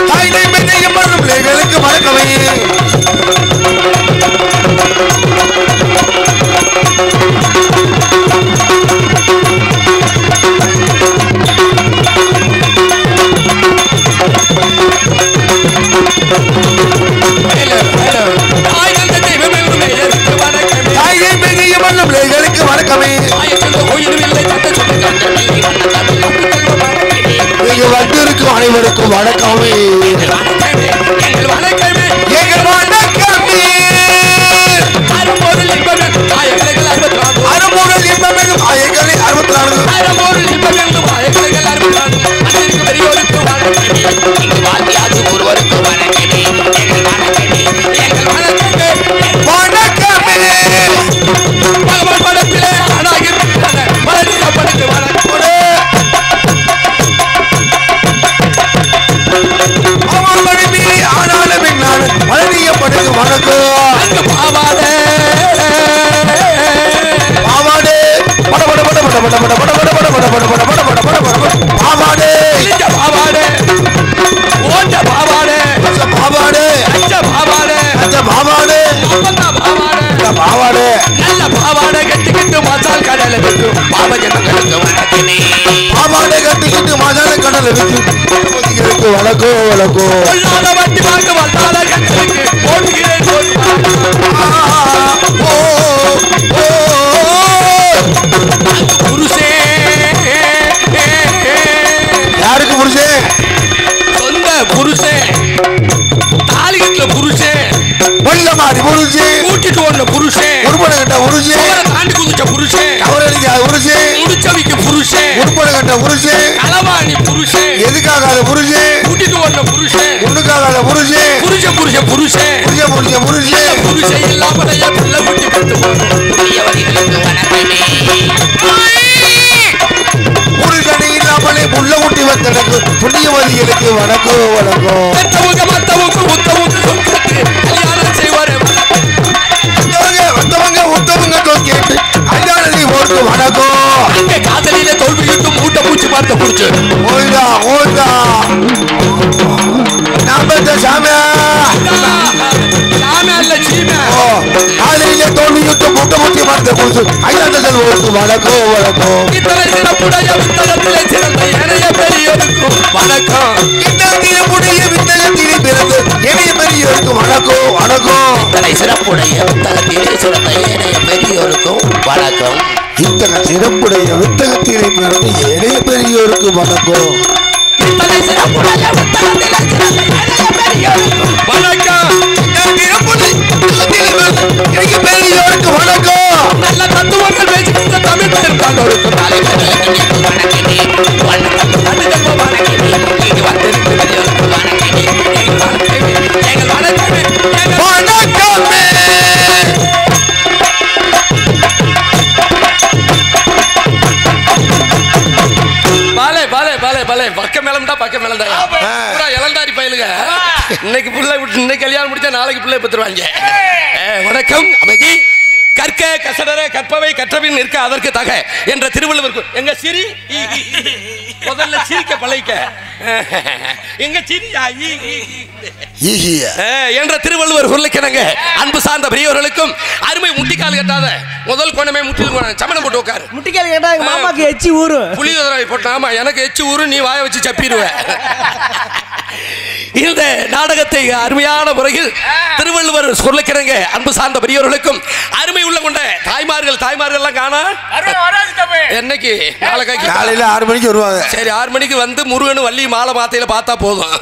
தாய்மை பெண்ணையும் பண்ணும் பிள்ளைகளுக்கு வணக்கமே. வந்திருக்கும் அனைவருக்கும் வணக்கமே. எங்கள் வணக்கமே. அரும்பொருள் இன்பம் என்னும் ஆயக்கலைகள் 64. அரும்பொருள் இன்பம் என்னும் ஆயக்கலை 64. அரும்பொருள் இன்பம் என்னும் ஆயக்கலைகள் 64. அதற்கு பெரியோருக்கு வணக்கமே. எங்கள் வாத்தியாருக்கு ஒருவருக்கு வணக்கமே. எங்கள் வணக்கமே. எங்கள் வணக்கமே. வணக்கமே. பகவான் படத்திலே ஆனாகி படத்திற்கு வணக்கம். பழனியப்பனுக்கு வணக்கம். பாவாடே பாவாடே பட பட பட பட பட பட பட பட பட பட பட பட பட பட பட பாவாடே பாவாடே ஓட்ட பாவாடே பாவாடே அச்ச பாவாடே அச்ச பாவாடே பாவாடே நல்ல பாவாடை கட்டிக்கிட்டு மசால் கடலை விட்டு பாவஜனங்களுக்கு வணக்கமே. பாவாடை கட்டிக்கிட்டு மசால் கடலை விட்டு வணக்கம் வணக்கம். வல்லாத வட்டி வாங்க வல்லாத கட்டலுக்கு போடுகிறேன். புருஷே யாருக்கு புருஷே? சொந்த புருஷே. தாலிகட்டுல புருஷே. பொல்ல மாதிரி புருஷே. கூட்டிட்டு ஓடுன புருஷே. உருப்பட கட்ட புருஷே. தாண்டி குதிச்ச புருஷே. கவரடிக்க புருஷே. முடிச்சவிக்கு புருஷே. உருப்பட கட்ட புருஷே. களவாணி புருஷே. எதுக்காக புருஷே? கூட்டிட்டு ஓடுன புருஷே. ஒண்ணுக்காக புருஷே. புருஷ புருஷ புருஷே. புருஷ புருஷ புருஷே. புருஷே இல்லாம பிள்ளை குட்டி பெற்று புரியவதிகளுக்கு வணக்கமே. புருஷனை இல்லாமலே புள்ள குட்டி வந்தனக்கு புண்ணியவதிகளுக்கு வணக்கம் வணக்கம். மத்தவங்க மத்தவங்க உத்தவங்க கல்யாணம் செய்வாரு. மத்தவங்க உத்தவங்க கேட்டு கல்யாணத்தை போட்டு வணக்கம். அங்கே காதலில தோல்வியிட்டு மூட்டை பூச்சி பார்த்த புடிச்சு ஓய்தா ஓய்தா நாமத்த சாமியா சாமியா இல்ல சீமா. காலையில தோல்வியிட்டு மூட்டை பூச்சி பார்த்த புடிச்சு கல்யாணத்தை போட்டு வணக்கம் வணக்கம். இத்தனை சிறப்புடைய வித்தகத்திலே சிறந்த ஏனைய பெரியோருக்கு வணக்கம். இத்தனை புடைய வித்தகத்திலே பிறந்து ஏனைய பெரியோருக்கு வணக்கம் வணக்கம். இத்தனை சிறப்புடைய வித்தகத்திலே சிறந்த ஏனைய பெரியோருக்கும் வணக்கம். இத்தனை சிறப்புடைய வித்தகத்திலே பிறந்து ஏனைய பெரியோருக்கு வணக்கம். இத்தனை சிறப்புடைய வித்தகத்திலே சிறந்த ஏனைய பெரியோருக்கு வணக்கம். எனக்கு பெரியோருக்கு வணக்கம். நல்ல தத்துவங்கள் பேசுகின்ற தமிழ் பெரும்பாலோருக்கு வணக்கமே. இன்னைக்கு பிள்ளை விட்டு இன்னைக்கு கல்யாணம் முடிச்சா நாளைக்கு பிள்ளை பெற்றுருவாங்க. வணக்கம். அமைதி கற்க கசடர கற்பவை கற்றபின் நிற்க அதற்கு தக என்ற திருவள்ளுவர் எங்க சிரி முதல்ல சிரிக்க பழைக்க எங்க சிரி என்ற திருவள்ளுவர் சொல்லிக்கிறாங்க. அன்பு சார்ந்த பெரியவர்களுக்கும் அருமை முட்டிக்கால் கட்டாத முதல் கோணமே முட்டில் சமணம் போட்டு உட்காரு. முட்டிக்கால் கேட்டா எங்க மாமாக்கு எச்சி ஊரு புளியோதரை போட்டு. ஆமா எனக்கு எச்சி ஊரு நீ வாய வச்சு சப்பிடுவ. இந்த நாடகத்தை அருமையான முறையில் திருவள்ளுவர் சொல்லிக்கிறாங்க. அன்பு சார்ந்த பெரியவர்களுக்கும் அருமை உள்ள கொண்ட தாய்மார்கள் எல்லாம் காணா என்னைக்கு காலையில 6 மணிக்கு வருவாங்க. சரி 6 மணிக்கு வந்து முருகன் வள்ளி மாலை மாத்தையில பார்த்தா போதும்.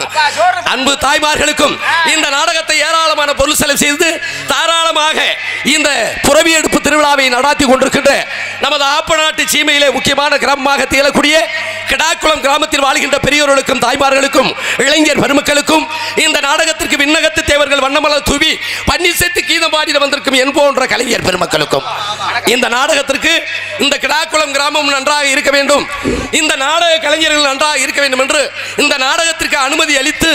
அன்பு தாய்மார்களுக்கும் இந்த நாடகத்தை ஏராளமான பொருள் செலவு செய்து தாராளமாக இந்த புறவி எடுப்பு திருவிழாவை நடாத்தி கொண்டிருக்கின்ற நமது ஆப்பநாட்டு சீமையிலே முக்கியமான கிராமமாக திகழக்கூடிய கிடாக்குளம் கிராமத்தில் வாழ்கின்ற பெரியோர்களுக்கும் தாய்மார்களுக்கும் இளைஞர் பெருமக்களுக்கும் இந்த நாடகத்திற்கு விண்ணகத்து தேவர்கள் வண்ணமலர் தூவி பன்னீர் சேர்த்து கீதம் பாடிட வந்திருக்கும் என் போன்ற கலைஞர் பெருமக்களுக்கும் இந்த நாடகத்திற்கு இந்த கிடாக்குளம் கிராமம் நன்றாக இருக்க வேண்டும், இந்த நாடக கலைஞர்கள் நன்றாக இருக்க வேண்டும் என்று இந்த நாடகத்திற்கு அனுமதி அளித்து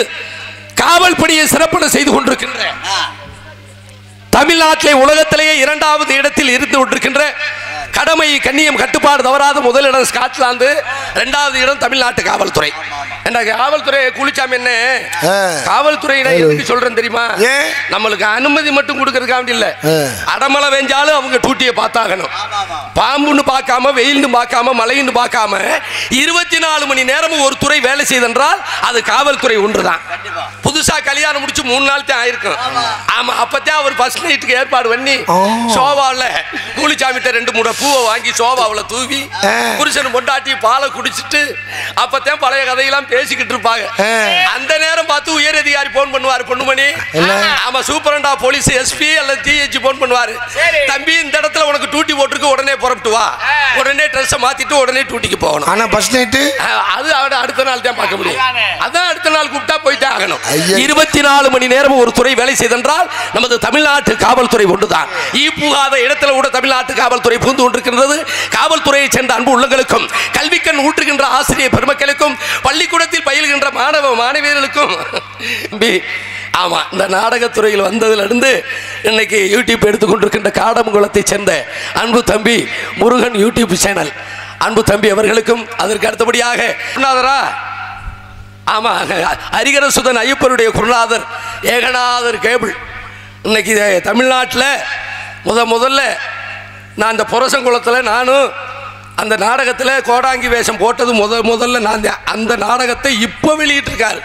காவல் பணியை சிறப்பாக செய்து கொண்டிருக்கின்ற தமிழ்நாட்டிலே உலகத்திலேயே 2வது இடத்தில் இருந்து கொண்டிருக்கின்ற கடமை கண்ணியம் கட்டுப்பாடு தவறாத முதலிடம் ஸ்காட்லாந்து, 2வது இடம் தமிழ்நாட்டு காவல்துறை. காவல்துறை குளிச்சாமி என்ன காவல்துறையினர் எதுக்கு சொல்றேன் தெரியுமா? நம்மளுக்கு அனுமதி மட்டும் கொடுக்கறதுக்காக இல்ல, அடமழை வெஞ்சாலும் அவங்க டூட்டியை பார்த்தாகணும். பாம்புன்னு பார்க்காம, வெயில்னு பார்க்காம, மழைன்னு பார்க்காம 24 மணி நேரமும் ஒரு துறை வேலை செய்தென்றால் அது காவல்துறை ஒன்றுதான். புதுசா கல்யாணம் முடிச்சு 3 நாள் தான் ஆயிருக்கும். ஆமா, அப்பதான் அவர் ஃபர்ஸ்ட் நைட்டுக்கு ஏற்பாடு பண்ணி சோபாவில் கூலிச்சாமிட்ட 2-3 பூவை வாங்கி சோபாவில் தூவி புருஷன் பொண்டாட்டி பாலை குடிச்சிட்டு அப்பதான் பழைய கதையெல்லாம் பேசிக்கிட்டு இருப்பாங்க. அந்த நேரம் பார்த்து உயர் அதிகாரி போன் பண்ணுவாரு, பொண்ணுமணி. ஆமா, சூப்பரண்டா போலீஸ் எஸ்பி அல்லது டிஹெச் போன் பண்ணுவாரு, தம்பி இந்த இடத்துல உனக்கு டியூட்டி போட்டுருக்கு, உடனே புறப்பட்டு வா, உடனே ட்ரெஸ் மாத்திட்டு உடனே டியூட்டிக்கு போகணும். ஆனா ஃபர்ஸ்ட் நைட் அது அடுத்த நாள் தான் பார்க்க முடியும். அதான் அடுத்த நாள் கூப்பிட்டா போயிட்டே ஆகணும். 24 மணி நேரம் ஒரு துறை வேலை செய்தென்றால் நமது தமிழ்நாட்டு காவல்துறை ஒன்றுதான். புகாத இடத்துல கூட தமிழ்நாட்டு காவல்துறை புகுந்து கொண்டிருக்கிறது. காவல்துறையை சேர்ந்த அன்பு உள்ளங்களுக்கும், கல்விக்கண் ஊற்றுகின்ற ஆசிரியர் பெருமக்களுக்கும், பள்ளிக்கூடத்தில் பயில்கின்ற மாணவ மாணவியர்களுக்கும், ஆமா, இந்த நாடகத்துறையில் வந்ததுல இருந்து இன்னைக்கு யூடியூப் எடுத்துக்கொண்டிருக்கின்ற காடமங்குளத்தை சேர்ந்த அன்பு தம்பி முருகன் யூடியூப் சேனல் அன்பு தம்பி அவர்களுக்கும், அதற்கு அடுத்தபடியாக குருநாதரா, ஆமா, ஹரிகர சுதன் ஐயப்பருடைய குருநாதர் ஏகநாதர் கேபிள் இன்னைக்கு தமிழ்நாட்டில் முதல்ல நான் அந்த புரசங்குளத்தில் நானும் அந்த நாடகத்தில் கோடாங்கி வேஷம் போட்டது முதல்ல நான் அந்த நாடகத்தை இப்போ வெளியிட்டிருக்காரு.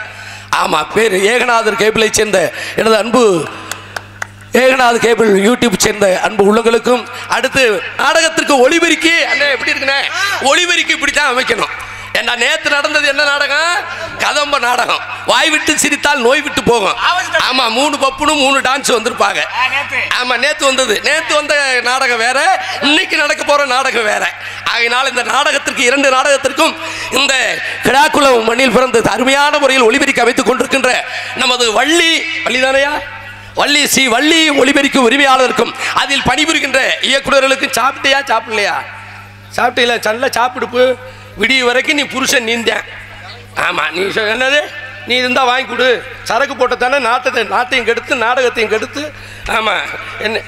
ஆமாம், பேர் ஏகநாதர் கேபிளை சேர்ந்த எனது அன்பு ஏகநாத் கேபிள் யூடியூப் சேர்ந்த அன்பு உள்ளங்களுக்கும், அடுத்து நாடகத்திற்கு ஒளிபெருக்கி அண்ணே எப்படி இருக்குண்ணே, ஒளிபெருக்கி இப்படி தான் அமைக்கணும். ஏன்னா நேற்று நடந்தது என்ன நாடகம்? கதம்ப நாடகம். வாய் விட்டு சிரித்தால் நோய் விட்டு போகும். ஆமா, 3 பப்புனும் 3 டான்ஸ் வந்திருப்பாங்க. ஆமா, நேற்று வந்த நாடகம் வேற, இன்னைக்கு நடக்க போற நாடகம் வேற. ஆகையினால் இந்த நாடகத்திற்கு 2 நாடகத்திற்கும் இந்த கிடாக்குளம் மண்ணில் பிறந்து அருமையான முறையில் ஒளிபெருக்கி அமைத்துக் கொண்டிருக்கின்ற நமது வள்ளிதானையா வள்ளி ஒளிபெருக்கும் உரிமையாளருக்கும், அதில் பணிபுரிகின்ற இயக்குநர்களுக்கும், சாப்பிட்டியா சாப்பிடலையா? சாப்பிட்டீங்களா? நல்ல சாப்பிடுப்பு விடிய வரைக்கும் நீ புருஷன் நீந்தேன். ஆமாம், நீ என்னது நீ இருந்தால் வாங்கி கொடு, சரக்கு போட்ட தானே நாட்டையும் கெடுத்து நாடகத்தையும் கெடுத்து. ஆமாம், என்ன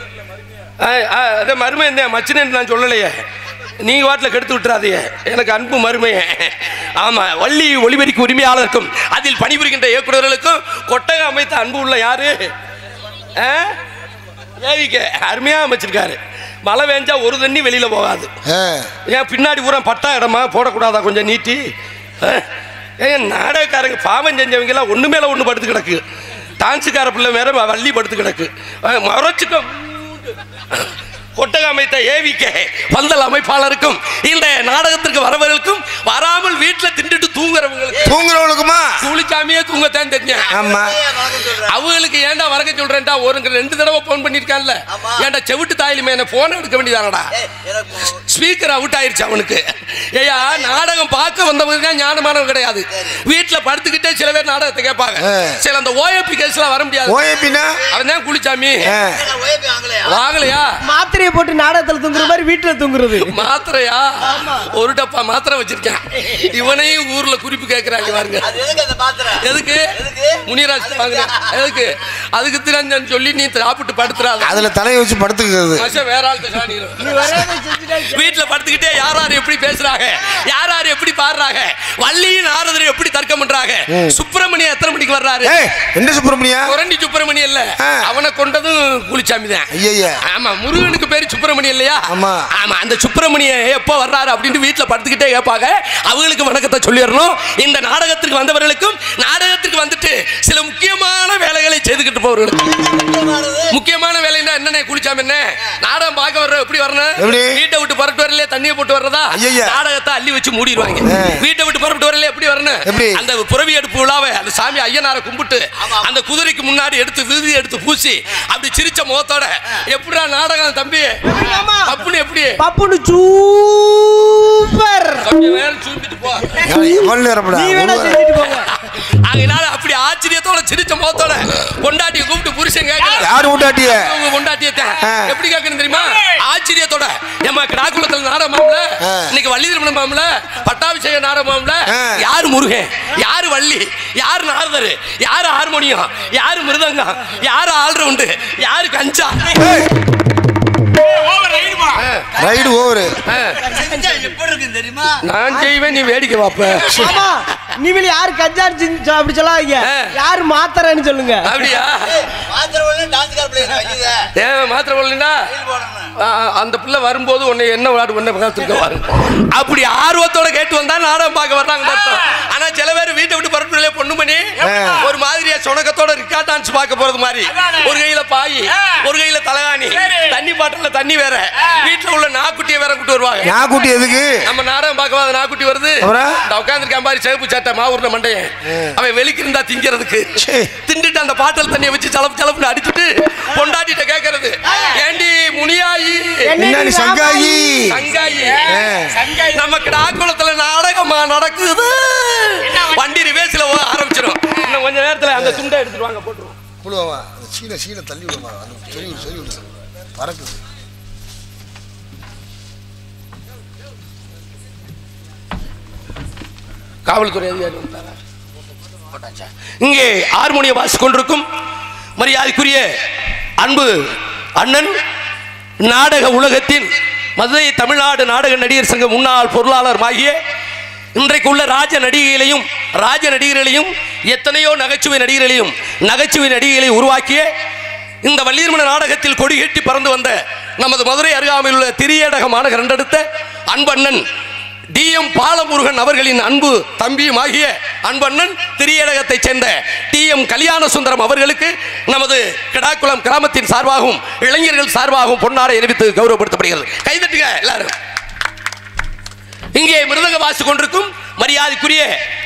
அதே மருமை இருந்தேன் மச்சினு நான் சொல்லலையே, நீங்கள் வாட்டில் கெடுத்து விட்டுறாதீங்க, எனக்கு அன்பு மருமையே. ஆமாம், வள்ளி ஒளிபெருக்கும் உரிமையாளருக்கும், அதில் பணிபுரிகின்ற இயக்குநர்களுக்கும், கொட்டகம் அமைத்த அன்பு உள்ள யாரு? ஏவிக்க அருமையாக அமைச்சிருக்காரு. மழை வேஞ்சா ஒரு தண்ணி வெளியில போகாது. ஏன் பின்னாடி பூரா பட்டா இடமா போடக்கூடாதா கொஞ்சம் நீட்டி? ஏன் நாடகக்காரங்க பாவம் செஞ்சவங்க எல்லாம் ஒண்ணு மேல ஒண்ணு படுத்து கிடக்கு. டான்ஸுக்கார பிள்ளை வேற வள்ளி படுத்து கிடக்கு. மறைச்சுக்க கொட்டக அமைத்த ஏவிக்கே பந்தல் அமைப்பாளருக்கும், இந்த நாடகத்திற்கு வரவர்களுக்கும், வராமல் வீட்டில் திண்டுட்டு தூங்குறவங்களுக்குமா கூலிக்காமையே தூங்கத்தான் தெரிஞ்சேன். ஆமா, அவங்களுக்கு ஏன்டா வரக்க சொல்றேன்டா, ஒரு 2 தடவை போன் பண்ணிருக்கான்ல, ஏன்டா செவிட்டு தாயிலுமே என்ன போன் எடுக்க வேண்டியதானடா, ஸ்பீக்கர் அவுட் ஆயிருச்சு அவனுக்கு. ஏயா, நாடகம் பார்க்க வந்தவங்க ஞானமானவங்க கிடையாது, வீட்டில் படுத்துக்கிட்டே சில பேர் நாடகத்தை கேட்பாங்க. சில அந்த ஓஏபி கேஸ்ல வர முடியாது. அவன் தான் குளிச்சாமி வாங்கலையா, மாத்திரை போட்டு நாடகத்தில் தூங்குற மாதிரி வீட்டுல தூங்குறது. மாத்திரையா? ஒரு டப்பா மாத்திரை வச்சிருக்கேன். இவனையும் ஊர்ல குறிப்பு கேட்கிறாங்க பாருங்க. எதுக்கு முனிராஜ் வாங்குறேன்? எதுக்கு? அதுக்கு திறன் சொல்லி நீ சாப்பிட்டு படுத்துறாது, அதுல தலையை வச்சு படுத்துக்கிறது. வேற ஆள் வீட்டுல படுத்துக்கிட்டே யார் யார் எப்படி பேசுறாங்க, யார் யார் எப்படி பாடுறாங்க, வள்ளியின் ஆறுதல் எப்படி தர்க்கம் பண்றாங்க. சுப்பிரமணியம் எத்தனை மணிக்கு வர்றாரு? என்ன சுப்பிரமணியம்? கொரண்டி சுப்பிரமணியம் இல்ல, அவனை கொண்டதும் குளிச்சாமி தான். ஆமா, முருகனுக்கு பேரு சுப்பிரமணியம் இல்லையா? ஆமா, அந்த சுப்பிரமணியம் எப்போ வர்றாரு அப்படின்னு வீட்டுல படுத்துக்கிட்டே கேட்பாங்க. அவங்களுக்கு வணக்கத்தை சொல்லிடணும். இந்த நாடகத்திற்கு வந்தவர்களுக்கும், நாடகத்திற்கு வந்துட்டு சில முக்கியமான வேலைகளை செய்துக்கிட்டு போவர்களுக்கு, முக்கியமான வேலைன்னா என்னென்ன குளிச்சாமி என்ன நாடகம் பார்க்க வர்ற எப்படி வரணும், வீட்டை விட்டு புறப்பட்டு வரலையே தண்ணியை போட்டு வர்றதா, நாடகத்தை அள்ளி வச்சு மூடிடுவாங்க. வீட்டை விட்டு புறப்பட்டு வரலையே எப்படி வரணும், அந்த புறவி எடுப்பு விழாவை அந்த சாமி ஐயனாரை கும்பிட்டு அந்த குதிரைக்கு முன்னாடி எடுத்து விருதி எடுத்து பூசி அப்படி சிரிச்ச முகத்தோட எப்படிடா நாடகம் தம்பி பப்புனு எப்படி பப்புனு சூப்பர் கொஞ்சம் நேரம் சூப்பிட்டு போ, நீ வேணா செஞ்சுட்டு போங்க. அதனால அப்படி ஆச்சரியத்தோட சிரிச்ச முகத்தோட பொண்டாட்டியை கூப்பிட்டு புருஷன் கேட்கலாம். யாரு பொண்டாட்டிய? உங்க பொண்டாட்டியத்தை எப்படி கேட்கணும் தெரியுமா? ஆச்சரியத்தோட. ஏமா கிடாக்குளத்தில் நாடகமாம்ல, இன்னைக்கு வள்ளி திருமணம் மாம்ல, பட்டாபிஷேக நாடகமாம்ல, யாரு முருகன், யாரு வள்ளி, யாரு நாரதர், யாரு ஹார்மோனியம், யாரு மிருதங்கம், யாரு ஆல்ரவுண்டு, யாரு கஞ்சா. Ride over. நான் செய்வேன், நீ வேடிக்கை பாப்ப. நீ யாரு கஞ்சா அப்படி சொல்லாதீங்க, யாரு மாத்திரன்னு சொல்லுங்க. அப்படியா? மாத்திரை போடலா அந்த பிள்ளை வரும்போது உன்னை என்ன விளையாட்டு ஒன்ன பார்த்துருக்க. அப்படி ஆர்வத்தோட கேட்டு வந்தா நாடகம் பார்க்க வர்றாங்க. ஆனா சில பேர் வீட்டை விட்டு பரப்புல பொண்ணு பண்ணி ஒரு மாதிரியா சொணக்கத்தோட ரிக்கார்ட் டான்ஸ் பார்க்க போறது மாதிரி, ஒரு கையில பாய், ஒரு கையில தலகாணி, தண்ணி பாட்டில தண்ணி வேற, வீட்டுல உள்ள நாக்குட்டியை வேற கூட்டு வருவாங்க. நாக்குட்டி எதுக்கு? நம்ம நாடகம் பார்க்க நாக்குட்டி வருது, உட்காந்துருக்க மாதிரி சேப்பு சட்டை மாவுர்ல மண்டையன் அவன் வெளிக்கு இருந்தா திங்கிறதுக்கு, திண்டுட்டு அந்த பாட்டல் தண்ணியை வச்சு சலப்பு சலப்புன்னு அடிச்சுட்டு பொண்டாட்டிட்ட கேட்கறது, ஏண்டி முனியாயி சங்காயி சங்காயி நம்ம கிடாக்குளத்துல நாடகமா நடக்குது. வண்டி ரிவேஸ்ல ஆரம்பிச்சிடும். இன்னும் கொஞ்ச நேரத்துல அந்த துண்டை எடுத்துட்டு வாங்க போட்டுருவோம். புழுவா சீன சீன தள்ளி விடுமா, சொல்லி விடு சொல்லி விடு பறக்குது. காவல்துறை அதிகாரி வந்தாரா? இங்கே ஹார்மோனியம் வாசித்துக் கொண்டிருக்கும் மரியாதைக்குரிய அன்பு அண்ணன், நாடக உலகத்தின் மதுரை தமிழ்நாடு நாடக நடிகர் சங்க முன்னாள் பொருளாளர் ஆகிய இன்றைக்கு உள்ள ராஜ நடிகர்களையும் எத்தனையோ நகைச்சுவை நடிகர்களையும் உருவாக்கிய இந்த வள்ளியர்மன நாடகத்தில் கொடி கட்டி பறந்து வந்த நமது மதுரை அருகாமையில் உள்ள திரியடக மாநகர் என்றெடுத்த அன்பண்ணன் DM பாலமுருகன் அவர்களின் அன்பு தம்பியும் ஆகிய அன்பண்ணன் திரியடகத்தை சேர்ந்த TM கல்யாண சுந்தரம் அவர்களுக்கு நமது கிடாக்குளம் கிராமத்தின் சார்பாகவும் இளைஞர்கள் சார்பாகவும் பொன்னாடை அணிவித்து கௌரவப்படுத்தப்படுகிறது. கைதட்டுங்க எல்லாரும். இங்கே மிருதங்க வாசித்துக் கொண்டிருக்கும் மரியாதைக்குரிய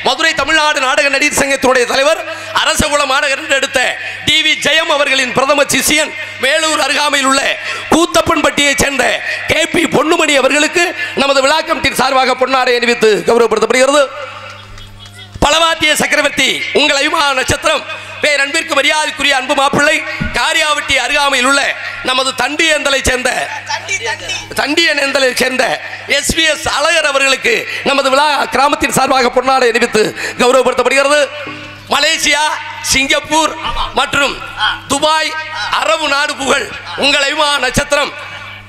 மதுரை தமிழ்நாடு நாடக நடிகர் சங்கத்தினுடைய தலைவர், அரசகுல மாநகர் எடுத்த DV ஜெயம் அவர்களின் பிரதம சிஷியன், வேலூர் அருகாமையில் உள்ள கூத்தப்பன்பட்டியைச் சேர்ந்த KP பொன்னுமணி அவர்களுக்கு நமது விழா கமிட்டியின் சார்பாக பொன்னாடை அணிவித்து கௌரவப்படுத்தப்படுகிறது. பலவாத்திய சக்கரவர்த்தி உங்கள் அபிமான நட்சத்திரம் பேரன்பிற்கு மரியாதைக்குரிய அன்பு மாப்பிள்ளை, காரியாவட்டி அருகாமையில் உள்ள நமது தண்டியந்தலை சேர்ந்த SBS அழகர் அவர்களுக்கு நமது விழா கிராமத்தின் சார்பாக பொன்னாடை அணிவித்து கௌரவப்படுத்தப்படுகிறது. மலேசியா, சிங்கப்பூர் மற்றும் துபாய் அரபு நாடு புகழ் உங்கள் அபிமான நட்சத்திரம்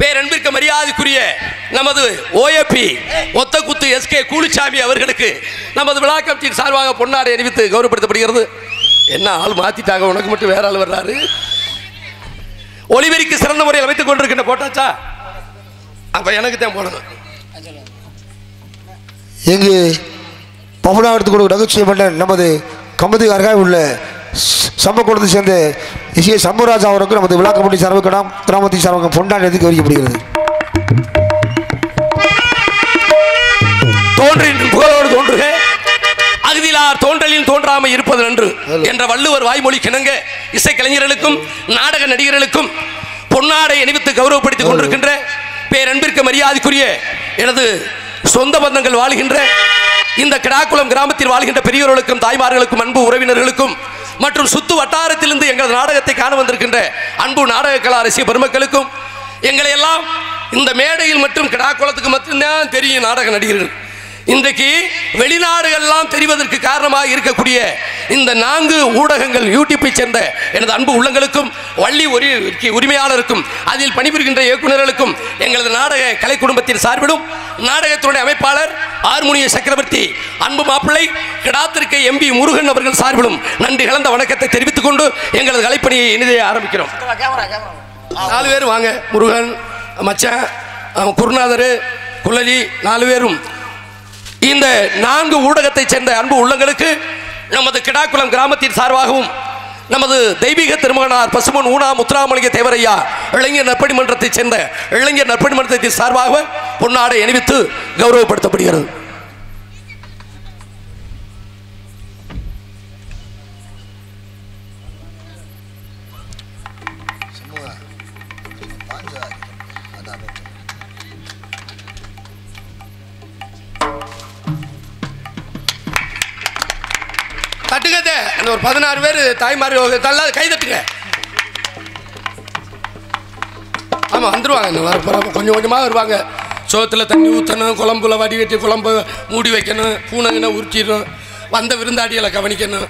பேரன்பிற்கு மரியாதைக்குரிய நமது OAP ஒத்தக்குத்து SK கூலிச்சாமி அவர்களுக்கு நமது விழா கமிட்டியின் சார்பாக பொன்னாடை அணிவித்து கௌரவப்படுத்தப்படுகிறது. என்ன ஆள் மாத்திட்டாங்க, உனக்கு மட்டும் வேற ஆள் வர்றாரு. ஒளிபெருக்கி சிறந்த முறையில் அமைத்துக் கொண்டிருக்கின்ற போட்டாச்சா? அப்ப எனக்கு தான் போடணும். எங்கு பவுனா எடுத்துக் கொண்டு நகைச்சுவை பண்ண நமது கம்பதி அருகாமையில் உள்ள சம்பக்கூடத்தை சேர்ந்த SK சம்பராஜா அவருக்கு நமது விழா கமிட்டி சார்பாக கிராமத்தின் சார்பாக பொன்னாடை எதுக்கு வைக்கப்படுகிறது. தோன்றின் புகழோடு தோன்றுக, அகுதிலார் தோன்றலில் தோன்றாமை இருப்பது நன்று என்ற வள்ளுவர் வாய்மொழி கிணங்க இசைக்கலைஞர்களுக்கும் நாடக நடிகர்களுக்கும் பொன்னாடை அணிவித்து கௌரவப்படுத்திக் கொண்டிருக்கின்ற பேரன்பிற்கு மரியாதைக்குரிய எனது சொந்த பந்தங்கள் வாழ்கின்ற இந்த கிடாக்குளம் கிராமத்தில் வாழ்கின்ற பெரியோர்களுக்கும் தாய்மார்களுக்கும் அன்பு உறவினர்களுக்கும் மற்றும் சுத்து வட்டாரத்திலிருந்து எங்களது நாடகத்தை காண வந்திருக்கின்ற அன்பு நாடக கலா ரசிக பெருமக்களுக்கும், எங்களை எல்லாம் இந்த மேடையில் மற்றும் கிடாக்குளத்துக்கு மட்டும்தான் தெரியும் நாடக நடிகர்கள். இன்றைக்கு வெளிநாடுகள்லாம் தெரிவதற்கு காரணமாக இருக்கக்கூடிய இந்த 4 ஊடகங்கள் யூடியூப்பை சேர்ந்த எனது அன்பு உள்ளங்களுக்கும், வள்ளி உரிமையாளருக்கும், அதில் பணிபுரிகின்ற இயக்குநர்களுக்கும், எங்களது நாடக கலை குடும்பத்தின் சார்பிலும் நாடகத்தினுடைய அமைப்பாளர் ஹார்மோனிய சக்கரவர்த்தி அன்பு மாப்பிள்ளை கிடாத்திருக்கை MP முருகன் அவர்கள் சார்பிலும் நன்றி கலந்த வணக்கத்தை தெரிவித்துக் கொண்டு எங்களது கலைப்பணியை இனிதே ஆரம்பிக்கிறோம். 4 பேர் வாங்க, முருகன், மச்சான், குருநாதர், குள்ளலி 4 பேரும் இந்த 4 ஊடகத்தை சேர்ந்த அன்பு உள்ளங்களுக்கு நமது கிடாக்குளம் கிராமத்தின் சார்பாகவும் நமது தெய்வீக திருமகனார் பசுமன் ஊனா முத்துராமலிங்க தேவரையா இளைஞர் நற்பணி மன்றத்தை சேர்ந்த இளைஞர் நற்பணி மன்றத்தின் சார்பாக பொன்னாடை அணிவித்து கௌரவப்படுத்தப்படுகிறது. தட்டுக்கத்தை அந்த ஒரு 16 பேர் தாய்மார்கள் தள்ளாது கை தட்டுங்க. ஆமாம் வந்துடுவாங்க, கொஞ்சம் கொஞ்சமாக வருவாங்க. சோத்தில் தண்ணி ஊற்றணும், குழம்புல வடிகட்டி குழம்பு மூடி வைக்கணும், பூனைங்கன்னா உரிச்சிடணும், வந்த விருந்தாடிகளை கவனிக்கணும்.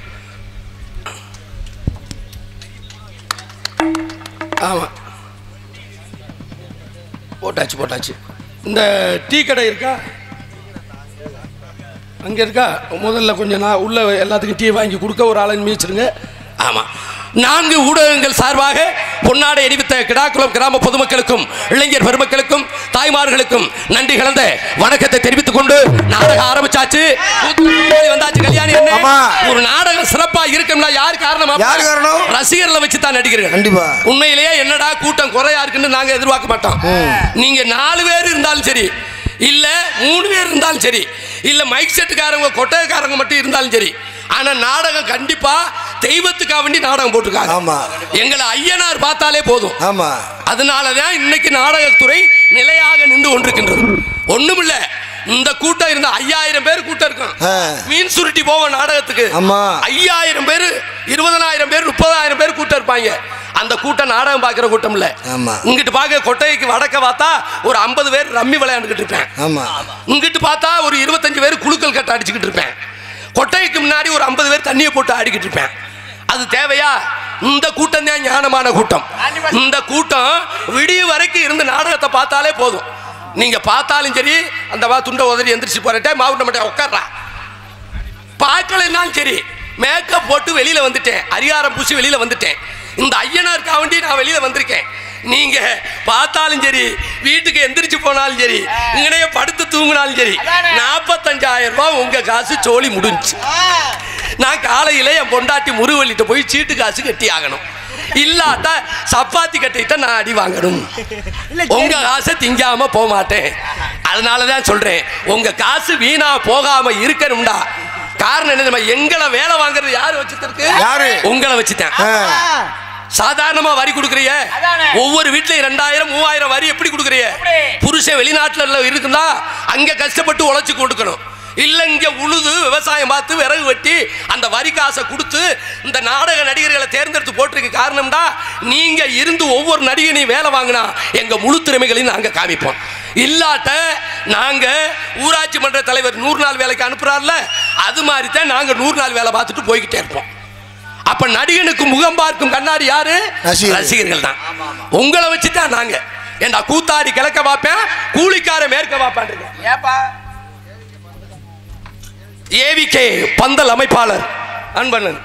ஆமாம் போட்டாச்சு. இந்த டீ கடை இருக்கா? அங்கே இருக்கா? முதல்ல கொஞ்சம் நான் உள்ள எல்லாத்துக்கும் டீ வாங்கி கொடுக்க ஒரு ஆளை மீச்சிருங்க. ஆமாம், 4 ஊடகங்கள் சார்பாக பொன்னாடை அணிவித்த கிடாக்குளம் கிராம பொதுமக்களுக்கும் இளைஞர் பெருமக்களுக்கும் தாய்மார்களுக்கும் நன்றி கலந்த வணக்கத்தை தெரிவித்துக் கொண்டு நாடகம் ஆரம்பிச்சாச்சு. வந்தாச்சு. கல்யாணி என்ன ஒரு நாடகம் சிறப்பா இருக்கும்னா யார் காரணம்? ரசிகர்களை வச்சு தான் நடிக்கிறீர்கள். கண்டிப்பா உண்மையிலேயே என்னடா கூட்டம் குறையா இருக்குன்னு நாங்க எதிர்பார்க்க மாட்டோம். நீங்க 4 பேர் இருந்தாலும் சரி, இல்ல 3 பேர் இருந்தாலும் சரி, இல்ல மைக் செட்டுக்காரங்க கொட்டைக்காரங்க மட்டும் இருந்தாலும் சரி, ஆனா நாடகம் கண்டிப்பா தெய்வத்துக்காக வேண்டி நாடகம் போட்டிருக்காங்க. ஆமா, எங்களை ஐயனார் பார்த்தாலே போதும். ஆமா, அதனாலதான் இன்னைக்கு நாடகத்துறை நிலையாக நின்று கொண்டிருக்கின்றது. ஒண்ணுமில்ல, இந்த கூட்டம் இருந்தா 5000 பேர் கூட்டம் இருக்கும். மீன் சுருட்டி போவோம் நாடகத்துக்கு. 5000 பேர், 20,000 பேர், 30,000 பேர் கூட்டம் இருப்பாங்க. அந்த கூட்டம் நாடகம் பார்க்கிற கூட்டம் இல்ல. இங்கிட்டு பார்க்க கொட்டைக்கு வடக்க பார்த்தா ஒரு 50 பேர் ரம்மி விளையாண்டுகிட்டு இருப்பேன். இங்கிட்டு பார்த்தா ஒரு 25 பேர் குழுக்கள் கட்ட அடிச்சுக்கிட்டு இருப்பேன். கொட்டைக்கு முன்னாடி ஒரு 50 பேர் தண்ணியை போட்டு ஆடிக்கிட்டு இருப்பேன். அது தேவையா? இந்த கூட்டம் தான் ஞானமான கூட்டம். இந்த கூட்டம் விடிய வரைக்கும் இருந்து நாடகத்தை பார்த்தாலே போதும். நீங்க பார்த்தாலும் சரி, அந்த துண்டை உதறி எந்திரிச்சு போறட்டே மாவுட்ட மட்டும் உட்கார்றா, பார்க்கலன்னாலும் சரி, மேக்கப் போட்டு வெளியில வந்துட்டேன், அரியாரம் பூசி வெளியில வந்துட்டேன், இந்த ஐயனாருக்கா வேண்டி நான் வெளியில வந்திருக்கேன். நீங்க பார்த்தாலும் சரி, வீட்டுக்கு எந்திரிச்சு போனாலும் சரி, இங்கனையே படுத்து தூங்கினாலும் சரி, 45,000 ரூபாய் உங்க காசு சோழி முடிஞ்சு. நான் காலையில என் பொண்டாட்டி முருகவள்ளிட்ட போய் சீட்டு காசு கட்டி ஆகணும். இல்லாட்டா சப்பாத்தி கட்டிட்ட நான் அடி வாங்கணும். உங்க காசை திங்காம போக மாட்டேன். அதனாலதான் சொல்றேன், உங்க காசு வீணா போகாம இருக்கணும்டா. காரணம் என்ன? எங்களை வேலை வாங்குறது யாரு வச்சுருக்கு? உங்களை வச்சுட்டேன். சாதாரணமா வரி கொடுக்குறீங்க. ஒவ்வொரு வீட்லயும் 2000 3000 வரி எப்படி கொடுக்குறீங்க? புருஷன் வெளிநாட்டுல இருக்குன்னா அங்க கஷ்டப்பட்டு உழைச்சு கொடுக்கணும். இல்ல இங்க உழுது விவசாயம் பார்த்து விறகு வெட்டி அந்த வரி காசை கொடுத்து இந்த நாடக நடிகர்களை தேர்ந்தெடுத்து போட்டிருக்க காரணம்டா, நீங்க இருந்து ஒவ்வொரு நடிகனையும் வேலை வாங்கினா எங்க முழு திறமைகளையும் நாங்க காமிப்போம். இல்லாட்ட நாங்க ஊராட்சி மன்ற தலைவர் 100 நாள் வேலைக்கு அனுப்புறாருல, அது மாதிரி தான் நாங்க 100 நாள் வேலை பார்த்துட்டு போய்கிட்டே இருப்போம். அப்ப நடிகனுக்கு முகம் பார்க்கும் கண்ணாடி யாரு? ரசிகர்கள் தான். உங்களை வச்சுதான் நாங்க ஏண்டா கூத்தாடி கிழக்க பார்ப்பேன், கூலிக்கார மேற்க பார்ப்பேன். ஏவிகே பந்தல் அமைப்பாளர் அன்பண்ணன்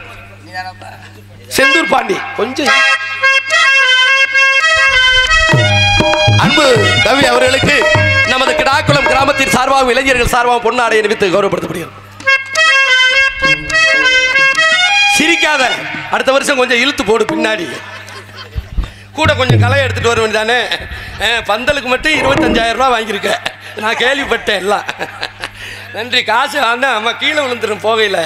செந்தூர் பாண்டி கொஞ்சம் அன்பு கவி அவர்களுக்கு நமது கிடாக்குளம் கிராமத்தின் சார்பாகவும் இளைஞர்கள் சார்பாகவும் பொன்னாடை அணிவித்து கௌரவப்படுத்தப்படுகிறது. சிரிக்காத, அடுத்த வருஷம் கொஞ்சம் இழுத்து போடு, பின்னாடி கூட கொஞ்சம் களை எடுத்துட்டு வர வேண்டியதானே. பந்தலுக்கு மட்டும் 25,000 ரூபாய் வாங்கியிருக்க, நான் கேள்விப்பட்டேன். எல்லாம் நன்றி. காசு ஆனால் ஆமாம் கீழே விழுந்துடும் போகையில்.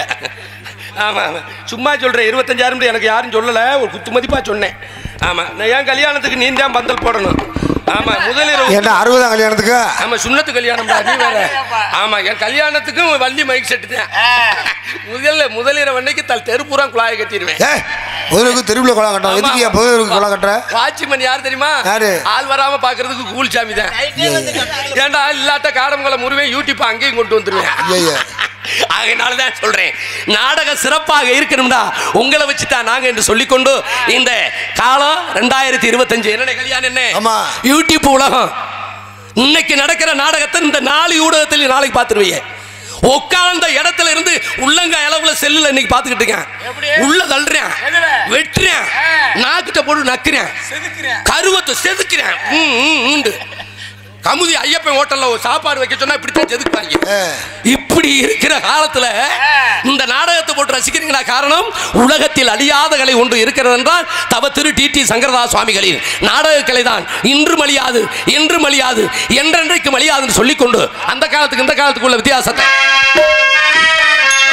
ஆமாம் ஆமாம், சும்மா சொல்கிறேன். 25,000 எனக்கு யாரும் சொல்லலை, ஒரு குத்து மதிப்பாக சொன்னேன். ஆமாம், நான் என் கல்யாணத்துக்கு நீ தான் பந்தல் போடணும். ஆமா, முதலிரவு என்ன 60ஆம் கல்யாணத்துக்கு? ஆமா, சுண்ணத்து கல்யாணம் நீ வேற. ஆமா, என் கல்யாணத்துக்கும் வள்ளி மைக் செட்டு தான். முதலிரவு அன்னைக்கு தெருப்புறா குழாயை கட்டிடுவேன். முதலுக்கு தெருவில் குழா கட்டணும். எதுக்கு முதலுக்கு குழா கட்டுற? வாட்ச்மேன் யார் தெரியுமா? ஆள் வராம பாக்குறதுக்கு கூல் சாமி தான். ஏன்டா இல்லாட்ட காடமங்கல முருகன் யூடியூப் அங்கேயும் கொண்டு வந்துருவேன். அதனாலதான் சொல்றேன், நாடகம் சிறப்பாக இருக்கணும்டா உங்களை வச்சுதான் நாங்க என்று சொல்லிக்கொண்டு இந்த காலம் 2025 என்ன கல்யாணம் என்ன யூடியூப் உலகம். இன்னைக்கு நடக்கிற நாடகத்தை இந்த 4 ஊடகத்தில் நாளைக்கு பார்த்துருவீங்க. உட்கார்ந்த இடத்துல இருந்து உள்ளங்க அளவுல செல்லுல இன்னைக்கு பாத்துக்கிட்டு இருக்கேன். உள்ள தள்ளுறேன், வெட்டுறேன், நாக்கிட்ட போட்டு நக்குறேன், கருவத்தை செதுக்கிறேன். கமுதி ஐயப்பன் ஹோட்டல்ல ஒரு சாப்பாடு வைக்க சொன்னா இப்படித்தான் செதுக்குவாங்க. இப்படி இருக்கிற காலத்துல இந்த நாடகத்தை போட்டு ரசிக்கிறீங்களா? காரணம், உலகத்தில் அழியாத கலை ஒன்று இருக்கிறது என்றால் தவ திரு டி சங்கரதாஸ் சுவாமிகளின் நாடக கலை தான். இன்று மலியாது, என்று மலியாது, என்றென்றைக்கு மலியாதுன்னு சொல்லிக்கொண்டு அந்த காலத்துக்கு இந்த காலத்துக்குள்ள வித்தியாசத்தை,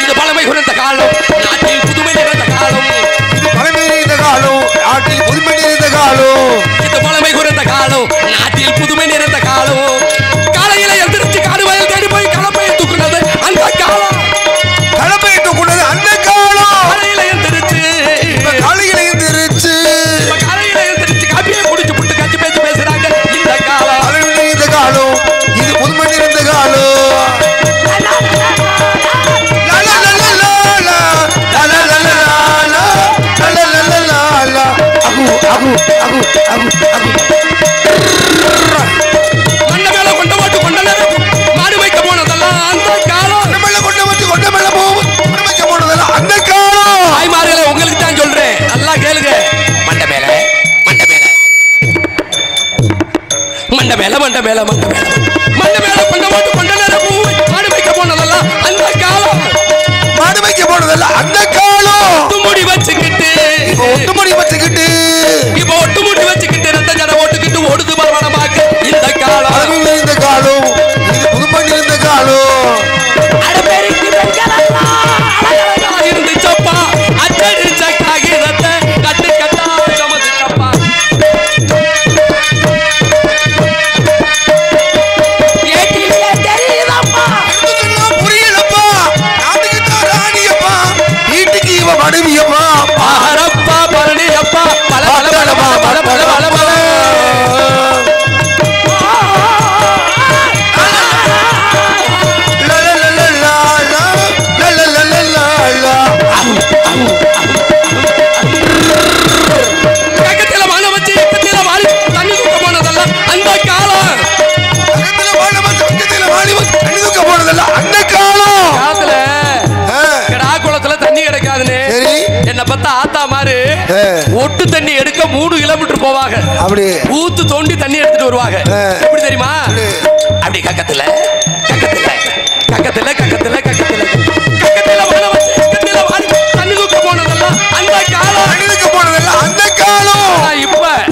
இது பழமை குறைந்த காலம், நாட்டில் புதுமை நிறைந்த காலம், இது பழமை நிறைந்த காலம், நாட்டில் புதுமை நிறைந்த காலம், இது பழமை குறைந்த காலம், நாட்டில் புதுமை நிறைந்த காலம். காலையில எந்திரிச்சு காடுவயல் தேடி போய் கலப்பையை தூக்குனது அந்த காலம், கலப்பையை தூக்குனது அந்த காலம். காலையில எந்திரிச்சு காப்பியை குடிச்சு புட்டு கட்சி பேச்சு பேசுறாங்க இந்த காலம். பழமை நிறைந்த காலம், இது புதுமை நிறைந்த காலம். மேல மண்ட மேல மண்ட மேல மண்ட மேல கொண்ட போட்டு கொண்ட நேரம் மாடு வைக்க போனதெல்லாம் அந்த காலம். மாடு வைக்க போனதெல்லாம் அந்த காலம். ஒட்டுமுடி வச்சுக்கிட்டு ஒட்டுமுடி வச்சுக்கிட்டு இப்ப ஒட்டுமுடி வச்சுக்கிட்டு ரத்த ஜட ஓட்டுக்கிட்டு ஓடுது பரவனமாக்கு இந்த காலம். இந்த காலம் இது புதுமணி இந்த காலம். இருந்துச்சப்பா அச்சடிச்ச காகிதத்தை கட்டு கட்டா சமந்துச்சப்பா. புரியலப்பா. நாட்டுக்கு தான் ராணியப்பா, வீட்டுக்கு இவ மனைவியப்பா. ஆரப்பா பரணியப்பா பல பல பல பல பல பல பல பல. கக்கத்தில வாழ வச்சு கக்கத்தில வாழி தண்ணி தூக்க போனதெல்லாம் அந்த காலம். கக்கத்தில வாழ வச்சு கக்கத்தில வாழி தண்ணி தூக்க போனதெல்லாம் அந்த காலம். காலத்துல கடா குளத்துல தண்ணி கிடைக்காதுன்னு என்ன பார்த்தா ஆத்தா மாறு ஒட்டு தண்ணி எடுக்க 3 கிலோமீட்டர் போவாங்க. அப்படி ஊத்து தோண்டி தண்ணி எடுத்துட்டு வருவாங்க. எப்படி தெரியுமா? அப்படி கக்கத்துல கக்கத்துல கக்கத்துல கக்கத்துல கக்கத்துல கக்கத்துல வாழ வச்சு கக்கத்துல வாழி தண்ணி தூக்க போனதெல்லாம் அந்த காலம். தண்ணி தூக்க போனதெல்லாம் அந்த காலம்.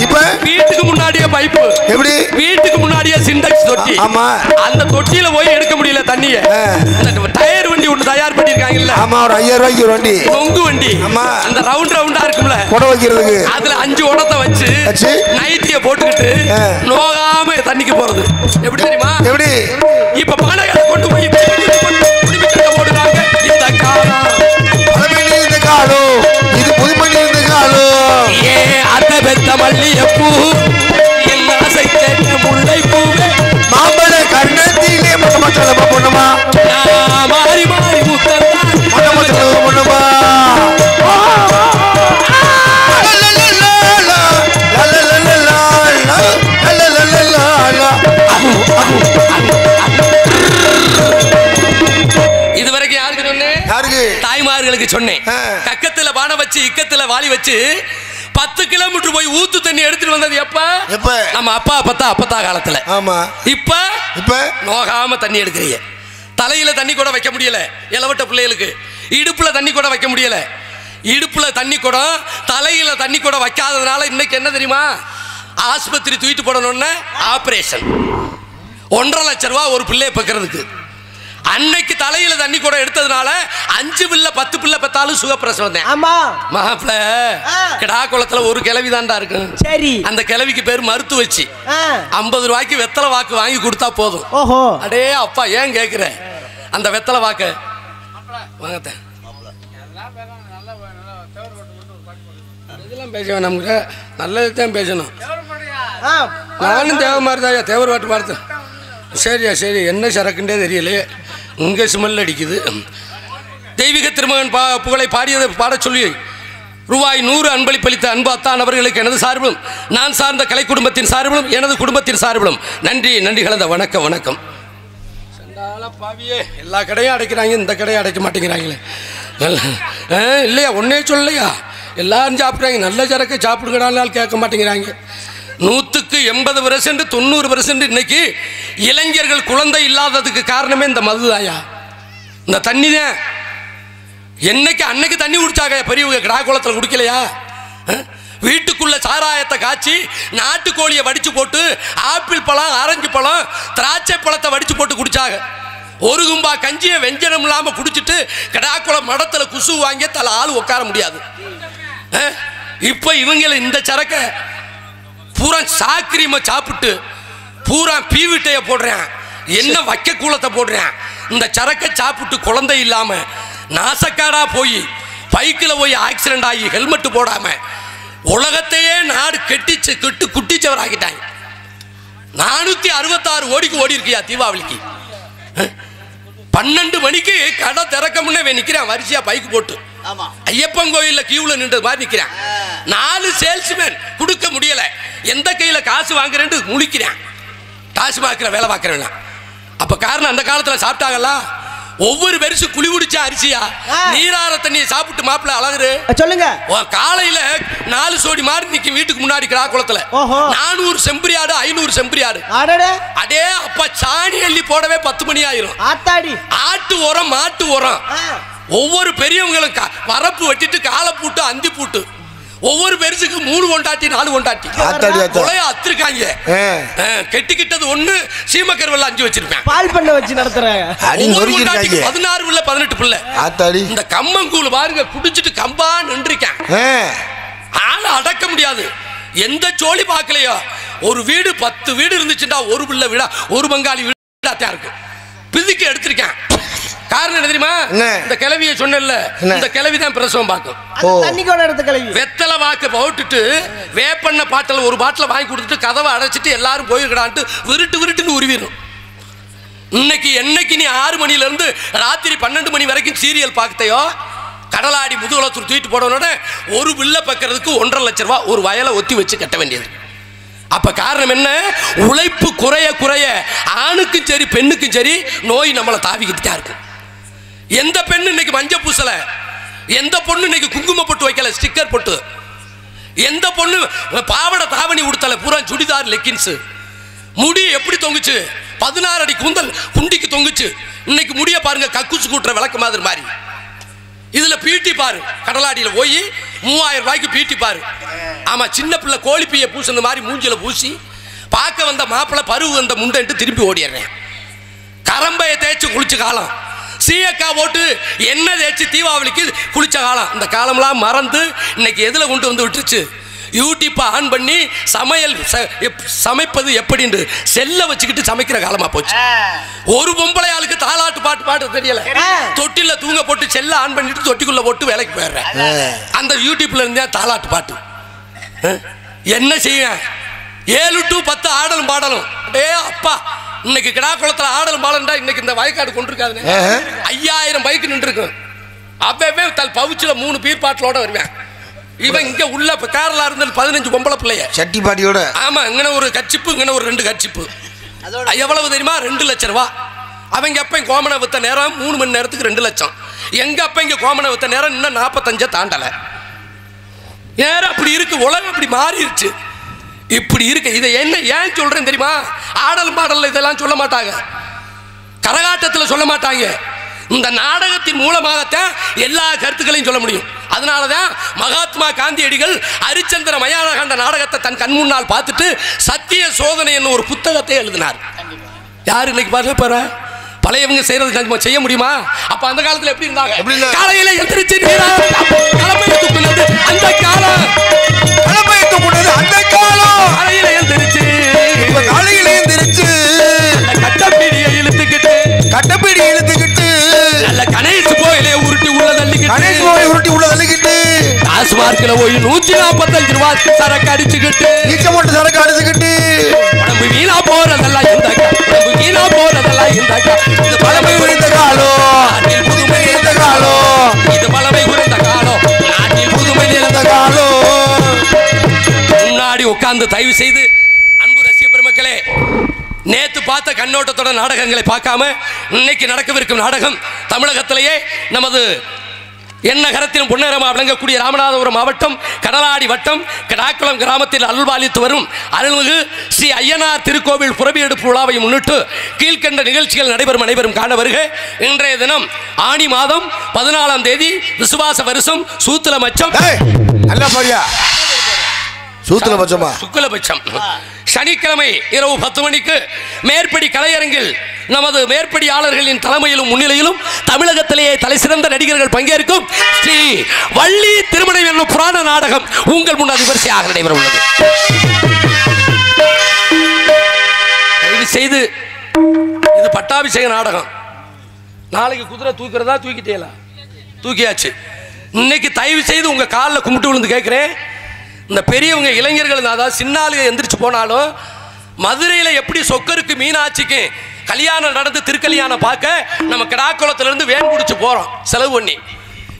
இப்ப வீட்டுக்கு முன்னாடியே பைப்பு, எப்படி வீட்டுக்கு முன்னாடியே சிண்டெக்ஸ் தொட்டி. ஆமா, அந்த தொட்டியில போய் எடுக்க முடியல தண்ணிய. டயர் வண்டி ஒன்று தயார் பண்ணிருக்காங்கல்ல. ஆமா, ஒரு 5000 ரூபாய்க்கு ஒரு வண்டி, தொங்கு வண்டி. ஆமா, அந்த ரவுண்ட் ரவுண்டா இருக்கும்ல கொடை வைக்கிறதுக்கு. அதுல 5 உடத்தை வச்சு நைட்டிய போட்டுக்கிட்டு நோகாம தண்ணிக்கு போறது. எப்படி தெரியுமா? எப்படி? இப்ப பானைகளை கொண்டு போய் போடுறாங்க. இந்த காலம் பழமணி இந்த காலம், இது புதுமணி இந்த காலம். ஏ அத்த பெத்த மல்லியப்பூ என் ஆசை கேட்ட முல்லை பூவே மாம்பழ கண்ணத்திலே மொட்டமச்சலமா பொண்ணுமா, மாறி மாறி முத்தந்தான் மொட்டமச்சலமா பொண்ணுமா. இதுவரைக்கும் யாருக்கு சொன்னேன்? யாருக்கு? தாய்மார்களுக்கு சொன்னேன். கக்கத்துல பானை வச்சு இக்கத்துல வாளி வச்சு 10 கிலோமீட்டர் போய் ஊத்து தண்ணி எடுத்துட்டு வந்தது எப்ப? எப்ப? நம்ம அப்பா காலத்துல. ஆமா. இப்ப நோகாம தண்ணி எடுக்கிறீங்க. தலையில தண்ணி கூட வைக்க முடியல இளவட்ட பிள்ளைகளுக்கு. இடுப்புல தண்ணி கூட வைக்க முடியல. இடுப்புல தண்ணி குடம், தலையில தண்ணி கூட வைக்காததுனால இன்னைக்கு என்ன தெரியுமா? ஆஸ்பத்திரி தூக்கிட்டு போடணும்னு ஆபரேஷன். 1.5 லட்சம் ரூபாய் ஒரு பிள்ளையை பெக்கிறதுக்கு. அன்னைக்கு தலையில தண்ணி கூட எடுத்ததுனால 5 பிள்ளை 10 பிள்ளை பெத்தாலும் சுகப்பிரசவம் தான். ஆமா மாப்பிள்ள கிடா குளத்துல ஒரு கிழவி தான்டா இருக்கு. சரி, அந்த கிழவிக்கு பேர் மருத்து வச்சு 50 ரூபாய்க்கு வெத்தலை வாக்கு வாங்கி கொடுத்தா போதும். ஓஹோ, அடே அப்பா ஏன் கேக்குற? அந்த வெத்தலை வாக்க வாங்கத்த இதெல்லாம் பேச வேணாமுங்க, நல்லதுதான் பேசணும். நானும் தேவை மாதிரி தான் தேவர் வாட்டு பார்த்து. சரியா சரி, என்ன சரக்குண்டே தெரியலையே, இங்கே ஸ்மெல் அடிக்குது. தெய்வீக திருமகன் புகழை பாடியதை பாடச் சொல்லி ரூபாய் 100 அன்பளிப்பளித்த அன்பு அத்தான் அவர்களுக்கு எனது சார்பிலும் நான் சார்ந்த கலை குடும்பத்தின் சார்பிலும் எனது குடும்பத்தின் சார்பிலும் நன்றி கலந்த வணக்கம் வணக்கம். பாவியே, எல்லா கடையும் அடைக்கிறாங்க, இந்த கடையை அடைக்க மாட்டேங்கிறாங்களே. இல்லையா, ஒன்னே சொல்லலையா? எல்லாரும் சாப்பிட்றாங்க, நல்ல சரக்கு சாப்பிடுங்கடாலும் கேட்க மாட்டேங்கிறாங்க. 100க்கு 80% 90% இன்னைக்கு இளைஞர்கள் குழந்தை இல்லாததுக்கு காரணமே இந்த மதுதாயா, இந்த தண்ணி தான். அன்னைக்கு தண்ணி குடிச்சாங்க பெரியவங்க, கிடா குளத்தில் குடிக்கலையா? வீட்டுக்குள்ள சாராயத்தை காய்ச்சி நாட்டுக்கோழியை வடிச்சு போட்டு ஆப்பிள் பழம், ஆரஞ்சு பழம், திராட்சை பழத்தை வடிச்சு போட்டு குடிச்சாங்க. ஒரு கும்பா கஞ்சியை வெஞ்சனம் இல்லாம குடிச்சிட்டு கிடாக்குளம் மடத்துல குசு வாங்கி தலை ஆள் உட்கார முடியாது. இப்ப இவங்கள இந்த சரக்க பூரா சாக்கிரீமை சாப்பிட்டு பூரா பீவிட்டைய போடுறேன், என்ன வைக்க கூலத்தை போடுறேன். இந்த சரக்கை சாப்பிட்டு குழந்தை இல்லாம நாசக்காடா போய் பைக்கில் போய் ஆக்சிடென்ட் ஆகி ஹெல்மெட் போடாம உலகத்தையே நாடு கெட்டு குட்டிச்சவர் ஆகிட்டாங்க. 466 கோடிக்கு ஓடி இருக்கியா தீபாவளிக்கு. 12 மணிக்கு கடை திறக்க முன்னே நிற்கிறேன் வரிசையா பைக் போட்டு. ஐயப்பன் கோயில்ல கியூல நின்று மாதிரி நிற்கிறேன். 4 சேல்ஸ்மேன் கொடுக்க முடியல, எந்த கையில காசு வாங்குறேன்னு முழிக்கிறேன். காசு பார்க்கிற வேலை பார்க்குறேன். அப்ப காரணம் அந்த காலத்தில் சாப்பிட்டாங்களா, ஒவ்வொரு பெருசு குழி குடிச்ச அரிசியா நீரார தண்ணியை சாப்பிட்டு மாப்பிள்ள அழகுரு சொல்லுங்க. காலையில 4 சோடி மாடு நிக்க வீட்டுக்கு முன்னாடி கிராக்குளத்துல 400 செம்பரி ஆடு 500 செம்பரி ஆடு. அடே அப்பா சாணி அள்ளி போடவே 10 மணி ஆயிரும். ஆட்டு உரம் மாட்டு உரம் ஒவ்வொரு பெரியவங்களும் வரப்பு வெட்டிட்டு காலை பூட்டு அந்தி பூட்டு ஒவ்வொரு பெருசுக்கு 3 கொண்டாட்டி 4 கொண்டாட்டி அத்திருக்காங்க. கெட்டிக்கிட்டது 1 சீமக்கருவல்ல 5 வச்சிருப்பேன். பால் பண்ண வச்சு நடத்துறாங்க. 16 பிள்ளை 18 பிள்ளை. இந்த கம்மங்கூழ் பாருங்க குடிச்சிட்டு கம்பா நின்றுக்கான். ஆளை அடக்க முடியாது. எந்த சோழி பார்க்கலையோ ஒரு வீடு 10 வீடு இருந்துச்சுட்டா ஒரு பிள்ளை வீடா ஒரு பங்காளி வீடாத்தான் இருக்கு. பிதுக்கி எடுத்திருக்கேன். காரணம் என்ன தெரியுமா? இந்த கிளவியை சொன்னல, இந்த கிளவி தான் பிரசவம் பார்க்கும். வெத்தலை வாக்கு போட்டுட்டு வேப்பண்ண பாட்டில் ஒரு பாட்டில் வாங்கி கொடுத்துட்டு கதவை அடைச்சிட்டு எல்லாரும் போயிருக்கடான்ட்டு விருட்டு விருட்டுன்னு உருவிடும். இன்னைக்கு என்னைக்கு நீ 6 மணில இருந்து ராத்திரி 12 மணி வரைக்கும் சீரியல் பார்த்தையோ கடலாடி முதுகுளத்தூர் தூக்கிட்டு போடனோட ஒரு பிள்ளை பக்கிறதுக்கு 1.5 லட்சம் ரூபாய் ஒரு வயலை ஒத்தி வச்சு கட்ட வேண்டியது. அப்ப காரணம் என்ன? உழைப்பு குறைய குறைய ஆணுக்கும் சரி பெண்ணுக்கும் சரி நோய் நம்மளை தாவிக்கிட்டு தான் இருக்கு. எந்த பெண்ணு இன்னைக்கு மஞ்சள் பூசல, எந்த பொண்ணு இன்னைக்கு குங்கும பொட்டு வைக்கல, ஸ்டிக்கர் பொட்டு, எந்த பொண்ணு பாவடை தாவணி உடுத்தல, பூரா சுடிதார் லெக்கின்ஸ். முடி எப்படி தொங்குச்சு? 16 அடி கூந்தல் குண்டிக்கு தொங்குச்சு. இன்னைக்கு முடிய பாருங்க கக்குச்சு கூட்டுற விளக்கு மாதிரி மாறி. இதுல பீட்டி பாரு, கடலாடியில போய் 3000 ரூபாய்க்கு பீட்டி பாரு. ஆமா, சின்ன பிள்ளை கோழி பீய பூசுன மாதிரி மூஞ்சில பூசி பார்க்க வந்த மாப்பிள்ளை பருவு வந்த முண்டன்ட்டு திருப்பி ஓடிடுறேன். கரம்பையை தேய்ச்சி குளிச்ச காலம், சீயக்கா போட்டு என்ன தேய்ச்சி தீபாவளிக்கு குளிச்ச காலம். இந்த காலம்லாம் மறந்து இன்னைக்கு எதில் கொண்டு வந்து விட்டுருச்சு? யூடியூப்பை ஆன் பண்ணி சமையல் சமைப்பது எப்படின்னு செல்ல வச்சுக்கிட்டு சமைக்கிற காலமா போச்சு. ஒரு பொம்பளை ஆளுக்கு தாலாட்டு பாட்டு பாட்டு தெரியல, தொட்டில தூங்க போட்டு செல்ல ஆன் பண்ணிட்டு தொட்டிக்குள்ள போட்டு வேலைக்கு போயிடுறேன். அந்த யூடியூப்ல இருந்தே தாலாட்டு பாட்டு. என்ன செய்ய? 7 to 10 ஆடலும் பாடலும். டே அப்பா, இன்னைக்கு கிடாக்குளத்துல ஆடலும் பாடலும்டா இன்னைக்கு இந்த வயக்காடு கொண்டிருக்காது. 5000 பைக் நின்று இருக்கும். அப்பவே தல் பவுச்சுல 3 பீர் பாட்டிலோட வருவேன். இவன் இங்க உள்ள கேரளா இருந்தது 15 பொம்பளை பிள்ளைய சட்டி பாட்டியோட. ஆமா, இங்க ஒரு கச்சிப்பு, இங்க ஒரு 2 கச்சிப்பு. எவ்வளவு தெரியுமா? 2 லட்சம் ரூபாய். அவங்க அப்ப கோமனை வித்த நேரம் 3 மணி நேரத்துக்கு 2 லட்சம். எங்க அப்ப இங்க கோமனை வித்த நேரம் இன்னும் 45 தாண்டல. நேரம் அப்படி இருக்கு, உலகம் அப்படி மாறிடுச்சு. இப்படி இருக்கு. இதை என்ன ஏன் சொல்றேன் தெரியுமா? ஆடல் பாடல் இதெல்லாம் சொல்ல மாட்டாங்க, கரகாட்டத்தில் சொல்ல மாட்டாங்க. இந்த நாடகத்தின் மூலமாகத்தான் எல்லா கருத்துக்களையும் சொல்ல முடியும். அதனாலதான் மகாத்மா காந்தியடிகள் ஹரிச்சந்திர மயானகாண்ட நாடகத்தை தன் கண் முன்னால் பார்த்துட்டு சத்திய சோதனை என்ன ஒரு புத்தகத்தை எழுதினார். யாரு இன்னைக்கு பாரு, பழையவங்க செய்யறது செய்ய முடியுமா? அப்ப அந்த காலத்துல எப்படி இருந்தாங்க? காலையில எந்திரிச்சு தலைமையை தூக்குனது அந்த காலம், தலைமையை தூக்குனது அந்த காலம். காலையில எந்திரிச்சு கட்டப்பீடியை இழுத்துக்கிட்டு நல்ல கணேசு கோயிலே உருட்டி உள்ள தள்ளிக்கிட்டு டாஸ்மார்க்ல போய் 145 ரூபாய் சரக்கு அடிச்சுக்கிட்டு உடம்பு வீணா போறதெல்லாம் இந்த இது பழமை உரிந்த காலம், புதுமை இருந்த காலம். இது பழமை உரிந்த காலம், நாட்டில் புதுமை இருந்த காலம். முன்னாடி உட்கார்ந்து தயவு செய்து அன்பு ரசிக பெருமக்களே, நேத்து பார்த்த கண்ணோட்டத்தோட நாடகங்களை பார்க்காம இன்னைக்கு நடக்கவிருக்கும் நாடகம் தமிழகத்திலேயே நமது எண்ணகரத்திலும் பொன்னரமா விளங்கக்கூடிய ராமநாதபுரம் மாவட்டம் கடலாடி வட்டம் கடாக்குளம் கிராமத்தில் அருள்பாலித்து வரும் அருள்மிகு ஸ்ரீ ஐயனார் திருக்கோவில் புறவியெடுப்பு விழாவை முன்னிட்டு கீழ்கண்ட நிகழ்ச்சிகள் நடைபெறும் காண வருக. இன்றைய தினம் ஆணி மாதம் 14ஆம் தேதி விசுவாச வருஷம் சூத்திரபட்சம் சுக்லபட்சம் சனிக்கிழமை இரவு 10 மணிக்கு மேற்படி கலையரங்கில் நமது மேற்படியாளர்களின் தலைமையிலும் முன்னிலையிலும் தமிழகத்திலேயே தலை சிறந்த நடிகர்கள் பங்கேற்கும் ஸ்ரீ வள்ளி திருமணம் என்னும் புராண நாடகம் உங்கள் முன் விமர்சையாக நடைபெற உள்ளது. தயவு செய்து, இது பட்டாபிஷேக நாடகம். நாளைக்கு குதிரை தூக்கிறதா தூக்கிட்டேல, தூக்கியாச்சு. இன்னைக்கு தயவு செய்து உங்க காலில் கும்பிட்டு விழுந்து கேட்கிறேன், இந்த பெரியவங்க இளைஞர்கள் அதாவது சின்னாளுக எந்திரிச்சு போனாலும் மதுரையில் எப்படி சொக்கருக்கு மீனாட்சிக்கு கல்யாணம் நடந்து திருக்கல்யாணம் பார்க்க நம்ம கிடாக்குளத்திலிருந்து வேன் பிடிச்சி போகிறோம் செலவு பண்ணி.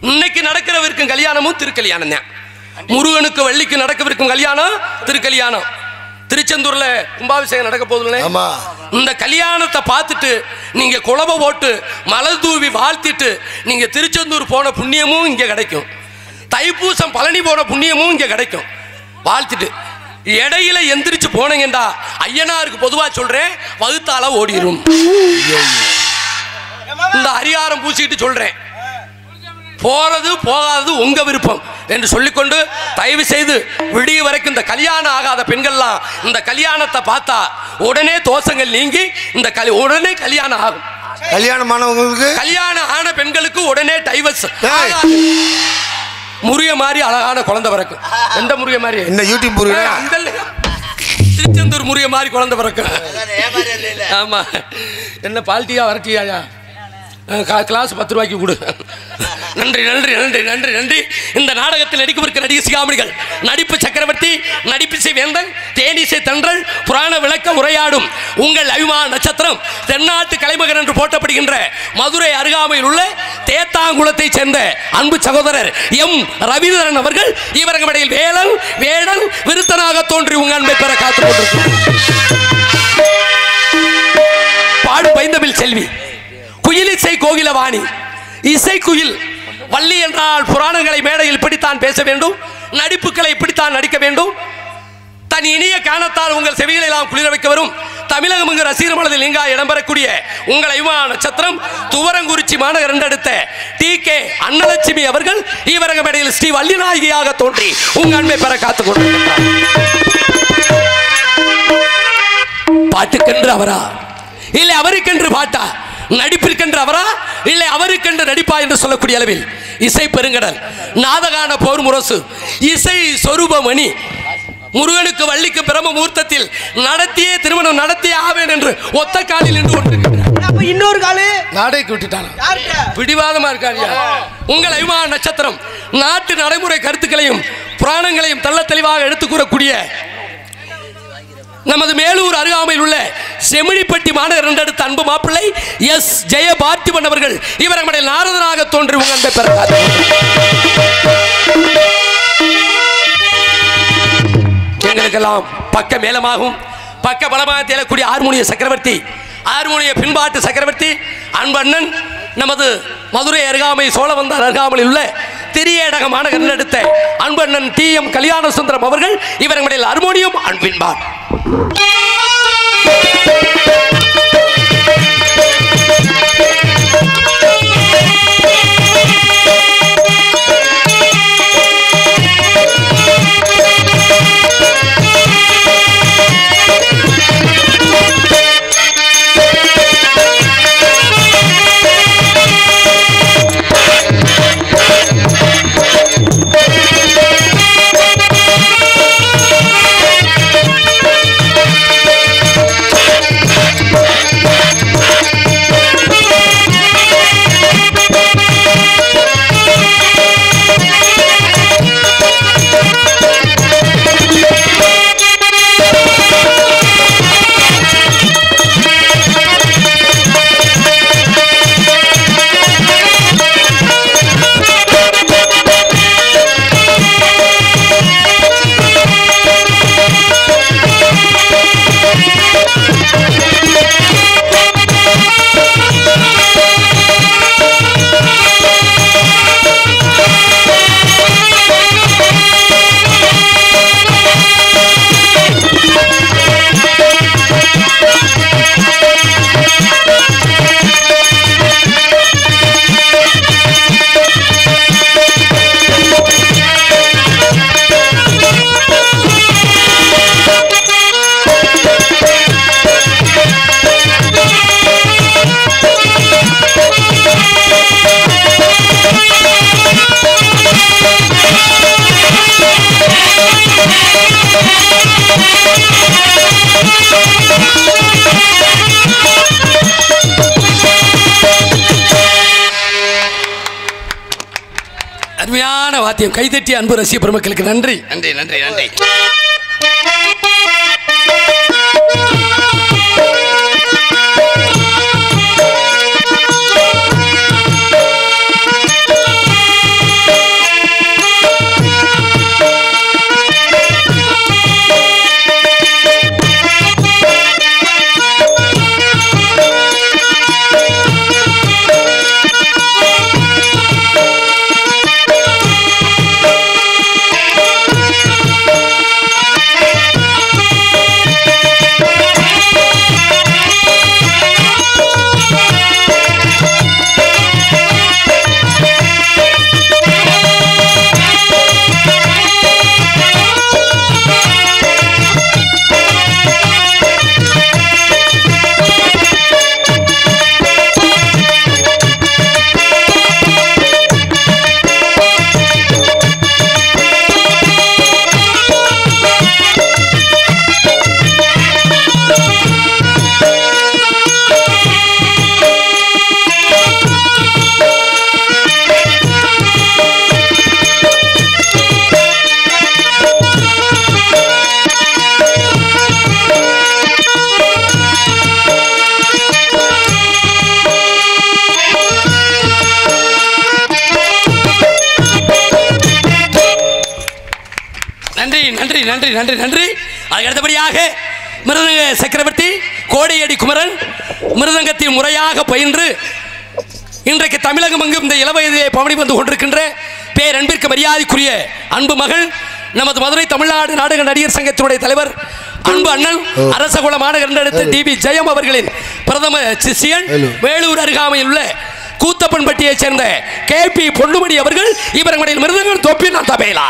இன்னைக்கு நடக்கிறவிருக்கும் கல்யாணமும் திருக்கல்யாணம் தான். முருகனுக்கு வள்ளிக்கு நடக்கவிருக்கும் கல்யாணம் திருக்கல்யாணம். திருச்செந்தூர்ல கும்பாபிஷேகம் நடக்க போகுதுல்ல, இந்த கல்யாணத்தை பார்த்துட்டு நீங்க குலவை போட்டு மலர் தூவி வாழ்த்திட்டு நீங்க திருச்செந்தூர் போன புண்ணியமும் இங்க கிடைக்கும், தைப்பூசம் பழனி போன புண்ணியமும் இங்க கிடைக்கும். வாழ்த்துட்டு இடையில எந்திரிச்சு போனீங்கடா ஐயனாருக்கு பொதுவா சொல்றேன், வகுத்தால ஓடிடும். இந்த அரியாரம் பூசிக்கிட்டு சொல்றேன், போறது போகாதது உங்க விருப்பம் என்று சொல்லிக்கொண்டு தயவு செய்து விடிய வரைக்கும் இந்த கல்யாணம் ஆகாத பெண்கள்லாம் இந்த கல்யாணத்தை பார்த்தா உடனே தோஷங்கள் நீங்கி இந்த உடனே கல்யாணம் ஆகும். கல்யாணமானவங்களுக்கு, கல்யாணம் ஆன பெண்களுக்கு உடனே டைவர்ஸ். முருக மாதிரி அழகான குழந்தை பிறக்கும். எந்த முருக மாதிரி? இந்த யூடியூப் முருக, திருச்செந்தூர் முருக மாதிரி குழந்தை பிறக்கும். ஆமா, என்ன பால்ட்டியா வரட்டியாயா? கிளாஸ் 10 ரூபாய்க்கு கொடு. நன்றி நன்றி நன்றி நன்றி நன்றி. இந்த நாடகத்தில் நடிக்கவிருக்கிற நடிகை சிகாமணிகள், நடிப்பு சக்கரவர்த்தி, நடிப்பிசை வேந்தன், தேனிசை தென்றல், புராண விளக்க உரையாடும் உங்கள் அபிமான நட்சத்திரம், தென்னாட்டு கலைமகன் என்று போற்றப்படுகின்ற மதுரை அருகாமையில் உள்ள தேத்தாங்குளத்தை சேர்ந்த அன்பு சகோதரர் எம் ரவீந்திரன் அவர்கள் இவரங்க இடையில் வேலன் வேடன் விருத்தனாக தோன்றி உங்கள் அன்பை பெற காத்துக் கொண்டிருக்கிறார். பாடு பைந்தமிழ் செல்வி, குயிலிசை கோகிலவாணி, இசை குயில் வள்ளி என்றால் புராணங்களை மேடையில் இப்படித்தான் பேச வேண்டும், நடிப்புகளை இப்படித்தான் நடிக்க வேண்டும். தன் இனிய காணத்தால் உங்கள் செவிகளை எல்லாம் குளிர வைக்க வரும் தமிழகம் என்கிற ரசிகர் மனதில் நீங்கா இடம்பெறக்கூடிய உங்கள் அபிமான நட்சத்திரம் துவரங்குறிச்சி மாநகர் என்றெடுத்த TK அன்னலட்சுமி அவர்கள் இவரங்க மேடையில் ஸ்ரீ வள்ளி நாயகியாக தோன்றி உங்கள் அன்பை பெற காத்துக் கொண்டிருக்கிறார். பாட்டுக்கென்று அவரா இல்லை அவருக்கென்று பாட்டா, நடிப்பிற்கென்று அவரா இல்லை அவருக்கென்று நடிப்பா என்று சொல்லக்கூடிய அளவில் இசை பெருங்கடல், நாதகான போர் முரசு, இசை சொரூபமணி, முருகனுக்கு வள்ளிக்கு பிரம்ம முகூர்த்தத்தில் நடத்தியே திருமணம் நடத்தியே ஆவேன் என்று ஒத்த காலில் நின்று கொண்டிருக்கிறார். இன்னொரு காலு நாடைக்கு விட்டுட்டான், பிடிவாதமா இருக்காரியா? உங்கள் அபிமான நட்சத்திரம் நாட்டு நடைமுறை கருத்துக்களையும் புராணங்களையும் தெள்ள தெளிவாக எடுத்துக் கூறக்கூடிய நமது மேலூர் அருகாமையில் உள்ள செமிழிப்பட்டி மாநகர் என்றெடுத்த அன்பு மாப்பிள்ளை எஸ் ஜெயபார்த்திபன் அவர்கள் இவரங்களுடைய நாரதனாக தோன்றி உங்கள் அன்பை பெற எங்களுக்கெல்லாம் பக்க மேலமாகும் பக்க பலமாக தேரக்கூடிய ஹார்மோனிய சக்கரவர்த்தி, ஹார்மோனிய பின்பாட்டு சக்கரவர்த்தி அன்பண்ணன் நமது மதுரை அருகாமை சோழவந்தார் அருகாமையில் உள்ள திரியேடக மாநகர் எடுத்த அன்பண்ணன் TM கல்யாண சுந்தரம் அவர்கள் இவர்களுடைய ஹார்மோனியம் அன்பின்பார். அருமையான வாத்தியம், கைதட்டி அன்பு ரசிக பெருமக்களுக்கு நன்றி நன்றி நன்றி நன்றி. நன்றி நன்றி நன்றி நன்றி நன்றி. அதுக்கு அடுத்தபடியாக மிருதங்க சக்கரவர்த்தி கோடையடி குமரன் மிருதங்கத்தில் முறையாக பயின்று இன்றைக்கு தமிழகம் எங்கும் இந்த இளவயதிலே பவனி வந்து கொண்டிருக்கின்ற பேரன்பிற்கு மரியாதைக்குரிய அன்பு மகள் நமது மதுரை தமிழ்நாடு நாடக நடிகர் சங்கத்தினுடைய தலைவர் அன்பு அண்ணன் அரசகுல மாநகர டிவி ஜெயம் அவர்களின் பிரதம சிஷியன் வேலூர் அருகாமையில் உள்ள கூத்தப்பன்பட்டியைச் சேர்ந்த KP பொன்னுமணி அவர்கள் இவர்களுடைய மிருதங்கள் தொப்பி நான் தபையிலா.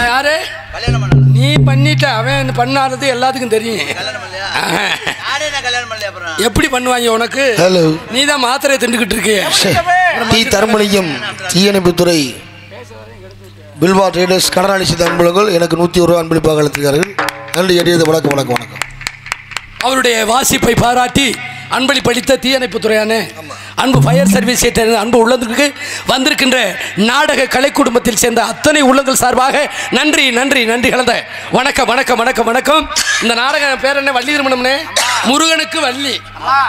யாரு நீ பண்ணிட்ட அவன் பண்ணாதது எல்லாத்துக்கும் தெரியும். எப்படி பண்ணுவாங்க உனக்கு? ஹலோ, நீ தான் மாத்திரை திண்டுகிட்டு இருக்கிய. டி தர்மலிங்கம் தீயணைப்புத்துறை பில்வா ட்ரேடர்ஸ் கடனாளி செய்த அன்புலங்கள் எனக்கு 101 ரூபா அன்பளிப்பாக அளித்திருக்கிறார்கள். நன்றி எடியது வணக்கம் வணக்கம் வணக்கம். அவருடைய வாசிப்பை பாராட்டி அன்பளி படித்த தீயணைப்பு துறையான அன்பு ஃபயர் சர்வீஸ் அன்பு உள்ளங்களுக்கு வந்திருக்கின்ற நாடக கலை குடும்பத்தில் சேர்ந்த அத்தனை உள்ளங்கள் சார்பாக நன்றி நன்றி நன்றி கலந்த வணக்கம் வணக்கம் வணக்கம் வணக்கம். இந்த நாடக பேர் என்ன? வள்ளி திருமணம்னே, முருகனுக்கு வள்ளி.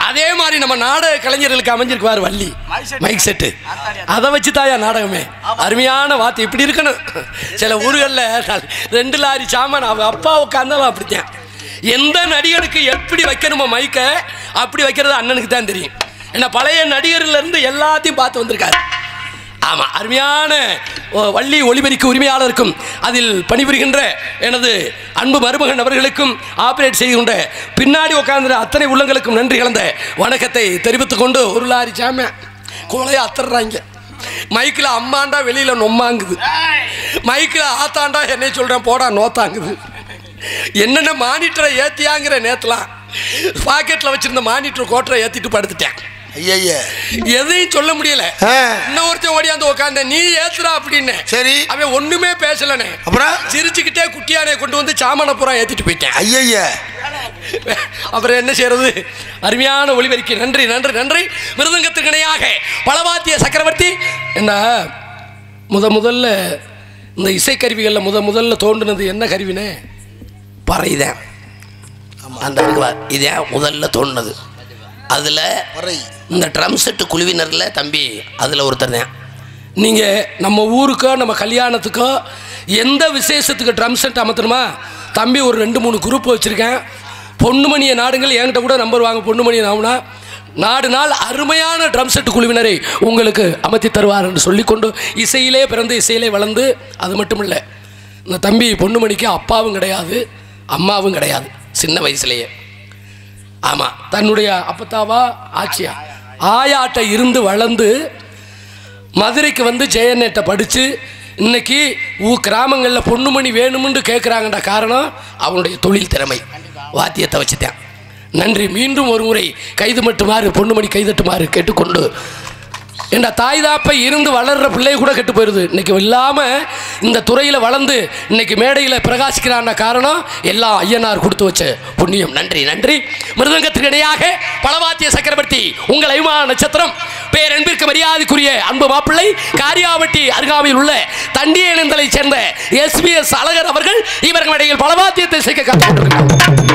அதே மாதிரி நம்ம நாடக கலைஞர்களுக்கு அமைஞ்சிருக்குவார் வள்ளி மைக் செட்டு. அதை வச்சு தாயா நாடகமே. அருமையான வார்த்தை இப்படி இருக்கணும். சில ஊர்களில் 2 லாரி சாமான் அவ அப்பா உட்காந்தாலும் அப்படித்தான். எந்த நடிகனுக்கு எப்படி வைக்கணுமோ மைக்க அப்படி வைக்கிறது அண்ணனுக்கு தான் தெரியும். ஏன்னா பழைய நடிகர்ல இருந்து எல்லாத்தையும் பார்த்து வந்திருக்காரு. ஆமா, அருமையான வள்ளி ஒளிபெருக்கி உரிமையாளருக்கும் அதில் பணிபுரிகின்ற எனது அன்பு மருமகன் அவர்களுக்கும் ஆபரேட் செய்கின்ற பின்னாடி உட்கார்ந்த அத்தனை உள்ளங்களுக்கும் நன்றி கலந்த வணக்கத்தை தெரிவித்துக் கொண்டு, ஒரு லாரி சாம கோலையை அத்துறாங்க. மைக்கில் அம்மாண்டா வெளியில நொம்மாங்குது, மைக்கில் ஆத்தாண்டா என்னை சொல்றேன் போடா நோத்தாங்குது. என்னென்ன மானிட்டரை ஏத்தியாங்கிற நேரத்துலாம் பாக்கெட்ல வச்சிருந்த மானிட்டர் கோட்டரை ஏத்திட்டு படுத்துட்டேன். எதையும் சொல்ல முடியல. இன்னொருத்தன் ஓடியாந்து உட்காந்த நீ ஏத்துறா அப்படின்னு. சரி, அவன் ஒண்ணுமே பேசலனே. அப்புறம் சிரிச்சுக்கிட்டே குட்டியானே கொண்டு வந்து சாமானப்புறம் ஏத்திட்டு போயிட்டேன். ஐயா, அப்புறம் என்ன செய்யறது? அருமையான ஒளிபெருக்கி நன்றி நன்றி நன்றி. மிருதங்கத்திற்கு இணையாக பலவாத்திய சக்கரவர்த்தி. என்ன முதல்ல இந்த இசைக்கருவிகளில் முதல்ல தோன்றுனது என்ன கருவினே? பறைதான். அந்த இருக்குவார் இதே முதல்ல தோணுனது. அதில் இந்த ட்ரம் செட்டு குழுவினரில் தம்பி அதில் ஒருத்தர் தான். நீங்கள் நம்ம ஊருக்கோ நம்ம கல்யாணத்துக்கோ எந்த விசேஷத்துக்கு ட்ரம் செட் அமர்த்தணுமா தம்பி ஒரு 2-3 குரூப் வச்சுருக்கேன். பொண்ணுமணியை நாடுங்கள் என்கிட்ட கூட நம்பர் வாங்க. பொண்ணுமணியை நாவுனா நாடு நாள் அருமையான ட்ரம் செட்டு குழுவினரை உங்களுக்கு அமர்த்தி தருவார் என்று சொல்லிக்கொண்டு, இசையிலே பிறந்து இசையிலே வளர்ந்து, அது மட்டும் இல்லை இந்த தம்பி பொண்ணுமணிக்கு அப்பாவும் கிடையாது அம்மாவும் கிடையாது சின்ன வயசுலேயே. ஆமாம், தன்னுடைய அப்பத்தாவா ஆச்சியா ஆயாட்டை இருந்து வளர்ந்து மதுரைக்கு வந்து ஜெயநேட்டை படித்து இன்னைக்கு கிராமங்களில் பொண்ணுமணி வேணும்னு கேட்குறாங்கன்ற காரணம் அவனுடைய தொழில் திறமை. வாத்தியத்தை வச்சுட்டேன். நன்றி. மீண்டும் ஒரு முறை கைது மட்டுமாறு பொண்ணுமணி கைதட்டுமாறு கேட்டுக்கொண்டு, என்ற தாய் தாப்பை இருந்து வளர்கிற பிள்ளை கூட கெட்டு போயிடுது. இன்னைக்கு இல்லாமல் இந்த துறையில் வளர்ந்து இன்னைக்கு மேடையில் பிரகாசிக்கிறான காரணம் எல்லாம் ஐயனார் கொடுத்து வச்ச புண்ணியம். நன்றி நன்றி. மிருதங்கத்திற்கு இணையாக பலவாத்திய சக்கரவர்த்தி உங்கள் அபிமான நட்சத்திரம் பேரன்பிற்கு மரியாதைக்குரிய அன்பு மாப்பிள்ளை காரியாவட்டி அருகாமையில் உள்ள தண்டியேனந்தலை சேர்ந்த SBS அழகர் அவர்கள் இவர்கள் இடையில் பலவாத்தியத்தை சேர்க்க காத்துக்கொண்டிருக்கிறார்.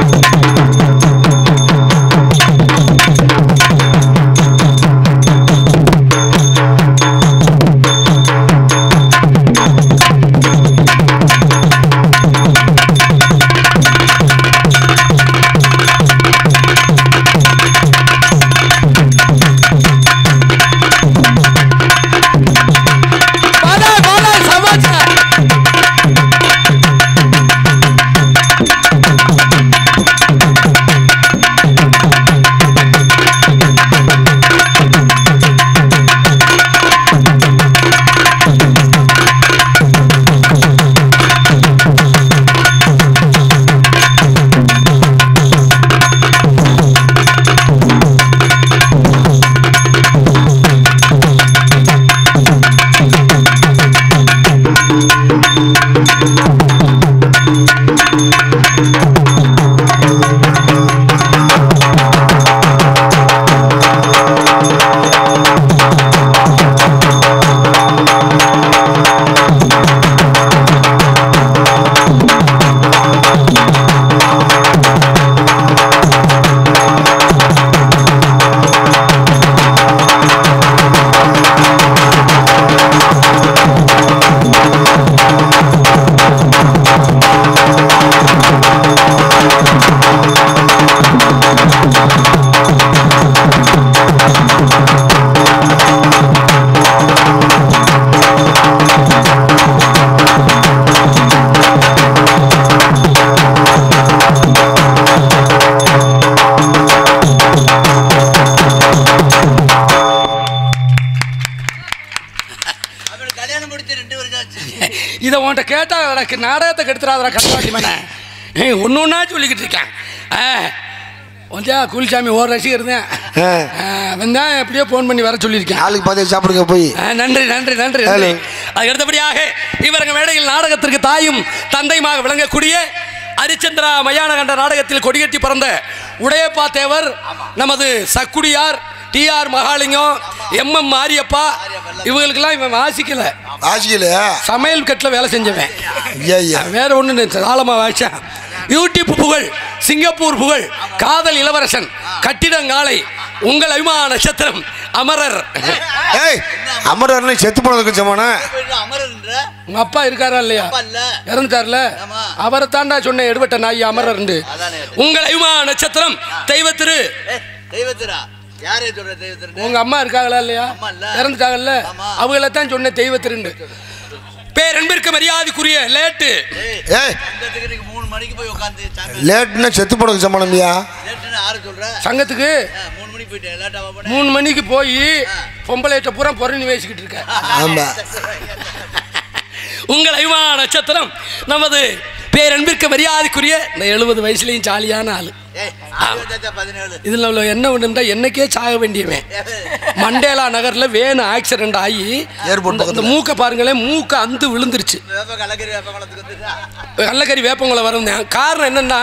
இதை உன்கிட்ட கேட்டால் எனக்கு நாடகத்தை கெடுத்துறாதரா கஷ்டவாட்டி மேலே ஒன்று ஒன்றா சொல்லிக்கிட்டு இருக்கேன். கொஞ்சம் கூலிசாமி ஓர் ரசிகர் இருந்தேன் வந்தேன், எப்படியோ ஃபோன் பண்ணி வர சொல்லியிருக்கேன். நாளைக்கு பார்த்து சாப்பிடுங்க போய். நன்றி நன்றி நன்றி. அதுக்கு அடுத்தபடியாக இவரங்க மேடையில் நாடகத்திற்கு தாயும் தந்தையுமாக விளங்கக்கூடிய ஹரிச்சந்திரா மயான கண்ட நாடகத்தில் கொடிகட்டி பிறந்த உடையப்பா தேவர், நமது சக்குடியார் டிஆர் மகாலிங்கம், எம்எம் மாரியப்பா, இவங்களுக்கெல்லாம் இவன் வாசிக்கல சமையல் கட்டில் வேலை செஞ்சவன். வேற ஒன்று சாலமா வாய்ச்சா. யூடியூப் புகழ், சிங்கப்பூர் புகழ், காதல் இளவரசன், கட்டிடங்காலை, உங்கள் அபிமான நட்சத்திரம் அமரர். அமரர் செத்து போனதுக்கு சமான. உங்க அப்பா இருக்காரா இல்லையா? இறந்துட்டார்ல. அவரை தாண்டா சொன்ன எடுபட்ட நாய் அமரர். உங்கள் அபிமான நட்சத்திரம் தெய்வத்திரு. உங்க அம்மா இருக்காங்களா இல்லையா? இறந்துட்டாங்கல்ல. அவங்கள தான் சொன்ன தெய்வத்திரு. பேரன்பிற்கு மரியாதைக்குரிய லேட்டு. லேட்னா செத்து போனதுக்கு சமானம்யா. சங்கத்துக்கு 3 மணிக்கு போய் பொம்பளைட்ட பூரா பொறணி பேசிக்கிட்டு இருக்க. ஆமா. உங்கள் அபிமான நட்சத்திரம் நமது பேரன்பிற்கு மரியாதைக்குரிய 70 வயசுலயும் ஜாலியான ஆளு. இதுல என்ன ஒண்ணுண்டா, என்னைக்கே சாக வேண்டியவன். மண்டேலா நகர்ல வேணு ஆக்சிடென்ட் ஆகி இந்த மூக்க பாருங்களேன், மூக்க அந்து விழுந்துருச்சு. கள்ளக்கறி வேப்பங்குளம் வரந்தேன். காரணம் என்னன்னா,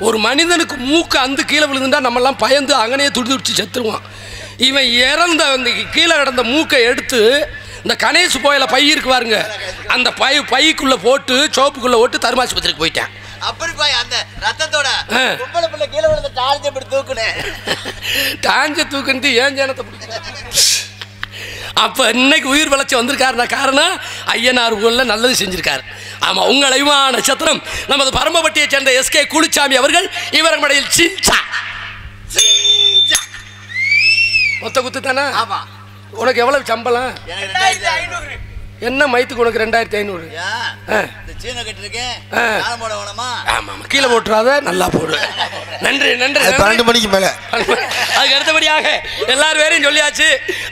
ஒரு மனிதனுக்கு மூக்க அந்து கீழே விழுந்துட்டா நம்ம எல்லாம் பயந்து அங்கனையே துடிச்சு செத்துருவான். இவன் இறந்த அந்த கீழே கிடந்த மூக்கை எடுத்து இந்த கணேசு போயில பை இருக்கு பாருங்க, அந்த பைக்குள்ள போட்டு சோப்புக்குள்ள போட்டு தருமாஸ்பத்திரிக்கு போயிட்டேன். அப்படி போய் அந்த ரத்தத்தோட பொம்பளை பிள்ளை கீழே விழுந்த டார்ஜ் எப்படி தூக்குனே? டார்ஜ் தூக்குன்னு ஏன் ஜனத்தை பிடிச்ச. அப்ப இன்னைக்கு உயிர் வளர்ச்சி வந்திருக்காருன்னா காரணம் ஐயனார் ஊர்ல நல்லது செஞ்சிருக்காரு. ஆமா, உங்கள் அபிமான நட்சத்திரம் நமது பரமப்பட்டியை சேர்ந்த எஸ்கே குளிச்சாமி அவர்கள். இவர் மடையில் சின்சா மொத்த குத்து தானே. ஆமா. உனக்கு எவ்வளவு சம்பளம்? என்ன மைத்துக்கு உனக்கு 2500. கீழே போட்டுறாத, நல்லா போடு. நன்றி நன்றி. 12 மணிக்கு மேல. அதுக்கு அடுத்தபடியாக எல்லாரும் பேரையும் சொல்லியாச்சு.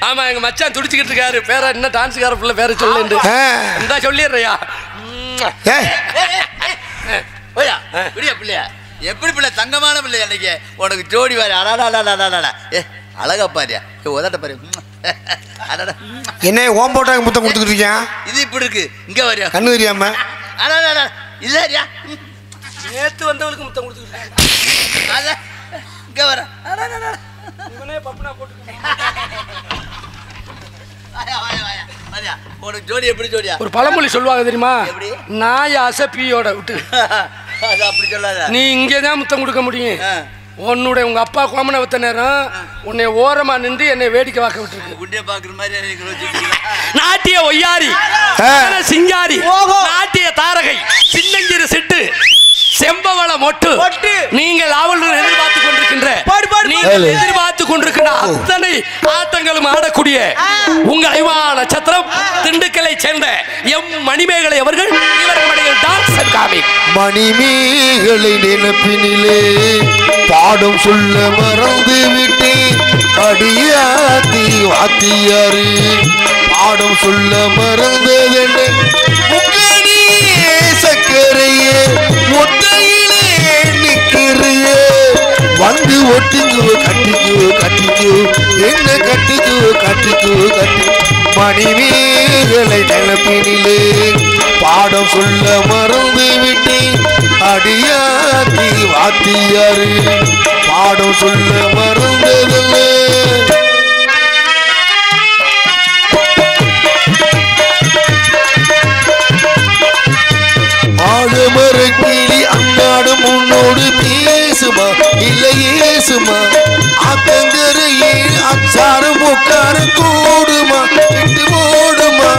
ஆமா, எங்க மச்சான் துடிச்சுக்கிட்டு இருக்காரு. பேர என்ன டான்ஸுக்கார பிள்ளை பேர சொல்லு இந்த சொல்லிடுறியா? பிள்ளையா எப்படி பிள்ளை? தங்கமான பிள்ளை. அன்னைக்கு உனக்கு ஜோடி வாரி அழகா பாரியா, உதட்ட பாரு. என்ன ஓம் போட்டாங்க முத்தம் கொடுத்துக்கிட்டு இருக்கேன். இது இப்படி இருக்கு. இங்க வரியா? கண்ணு தெரியாம இல்லையா? நேத்து வந்தவளுக்கு முத்தம் கொடுத்துக்கிட்டு இங்க வர ஜோடி எப்படி ஜோடியா? ஒரு பழமொழி சொல்லுவாங்க தெரியுமா? நாய் அசப்பியோட விட்டு அப்படி சொல்லாத. நீ இங்கேதான் முத்தம் கொடுக்க முடியும். உன்னுடைய உங்க அப்பா கோமனை வைத்த நேரம் உன்னை ஓரமா நின்று என்னை வேடிக்கை பார்க்க விட்டுருக்கு. குண்டிய பாக்குற மாதிரி நாட்டிய ஒய்யாரி, சிங்காரி, நாட்டிய தாரகை, சின்னஞ்சிறு சிட்டு, செம்பவள மொட்டு, நீங்கள் ஆவலுடன் எதிர்பார்த்துக் கொண்டிருக்கின்ற அத்தனை ஆட்டங்களும் ஆடக்கூடிய உங்கள் அபிமான நட்சத்திரம் திண்டுக்கலை சேர்ந்த எம் மணிமேகலை அவர்கள். இவர்கள் டான்ஸ் காமிக் மணிமேகலை நினைப்பினிலே பாடும் சொல்ல மறந்து விட்டேன். அடியாத்தி வாத்தியாரு பாடும் சொல்ல மறந்ததென்ன சக்கரையே ஒத்தையிலே நிற்கிறியே. வந்து ஒட்டிக்குவோ கட்டிக்குவோ கட்டிக்குவோ என்ன கட்டிக்குவோ கட்டிக்குவோ கட்டி. மணிமேகலை நினைப்பினிலே பாடம் சொல்ல மறந்து விட்டேன். அடியாத்தி வாத்தியாரு பாடம் சொல்ல மறந்ததில்ல. ஆடுமர கிளி அங்காடு முன்னோடு பேசுமா இல்லை ஏசுமா. ஆத்தங்கரையே அச்சாரம் உட்காரம் கூடுமா விட்டு போடுமா.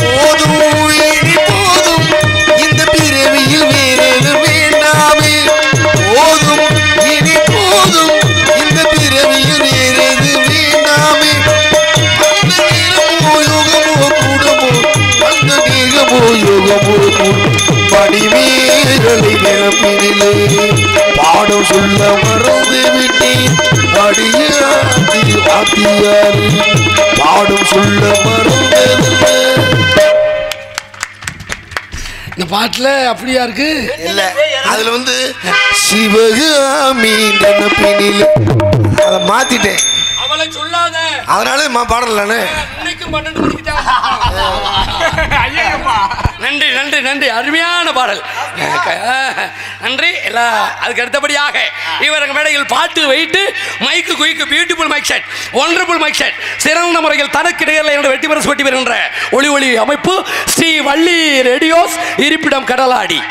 போதும் இனி போதும் இந்த பிறவியில் வேறேது வேண்டாமே. போதும் இனி போதும் இந்த பிறவியில் வேறேது வேண்டாமே. அந்த நேரமோ யோகமோ கூடமோ, அந்த நேரமோ யோகமோ கூடும். மணிமேகலை நினைப்பினிலே பாடம் சொல்ல மறந்து விட்டேன். அடியாத்தி வாத்தியாரு பாடம் சொல்ல மறந்ததில்லை. இந்த பாட்டுல அப்படியா இருக்கு? இல்ல, அதுல சிவகாமி நினைப்பினிலே அதை மாத்திட்டேன். அவளை சொல்லாத, அதனால பாடலானே. நன்றி நன்றி நன்றி, அருமையான பாடல். நன்றி எல்லாம். அதுக்கு அடுத்தபடியாக இவரங்க மேடையில் பாட்டு வைத்து mic quick beautiful mic set, wonderful mic set, சிறந்த முறையில் தனக்கு நிகழ்ல என்ற வெற்றி பரிசு பெட்டி வருகின்ற ஒளி அமைப்பு ஸ்ரீ வள்ளி ரேடியோஸ், இருப்பிடம் கடலாடி.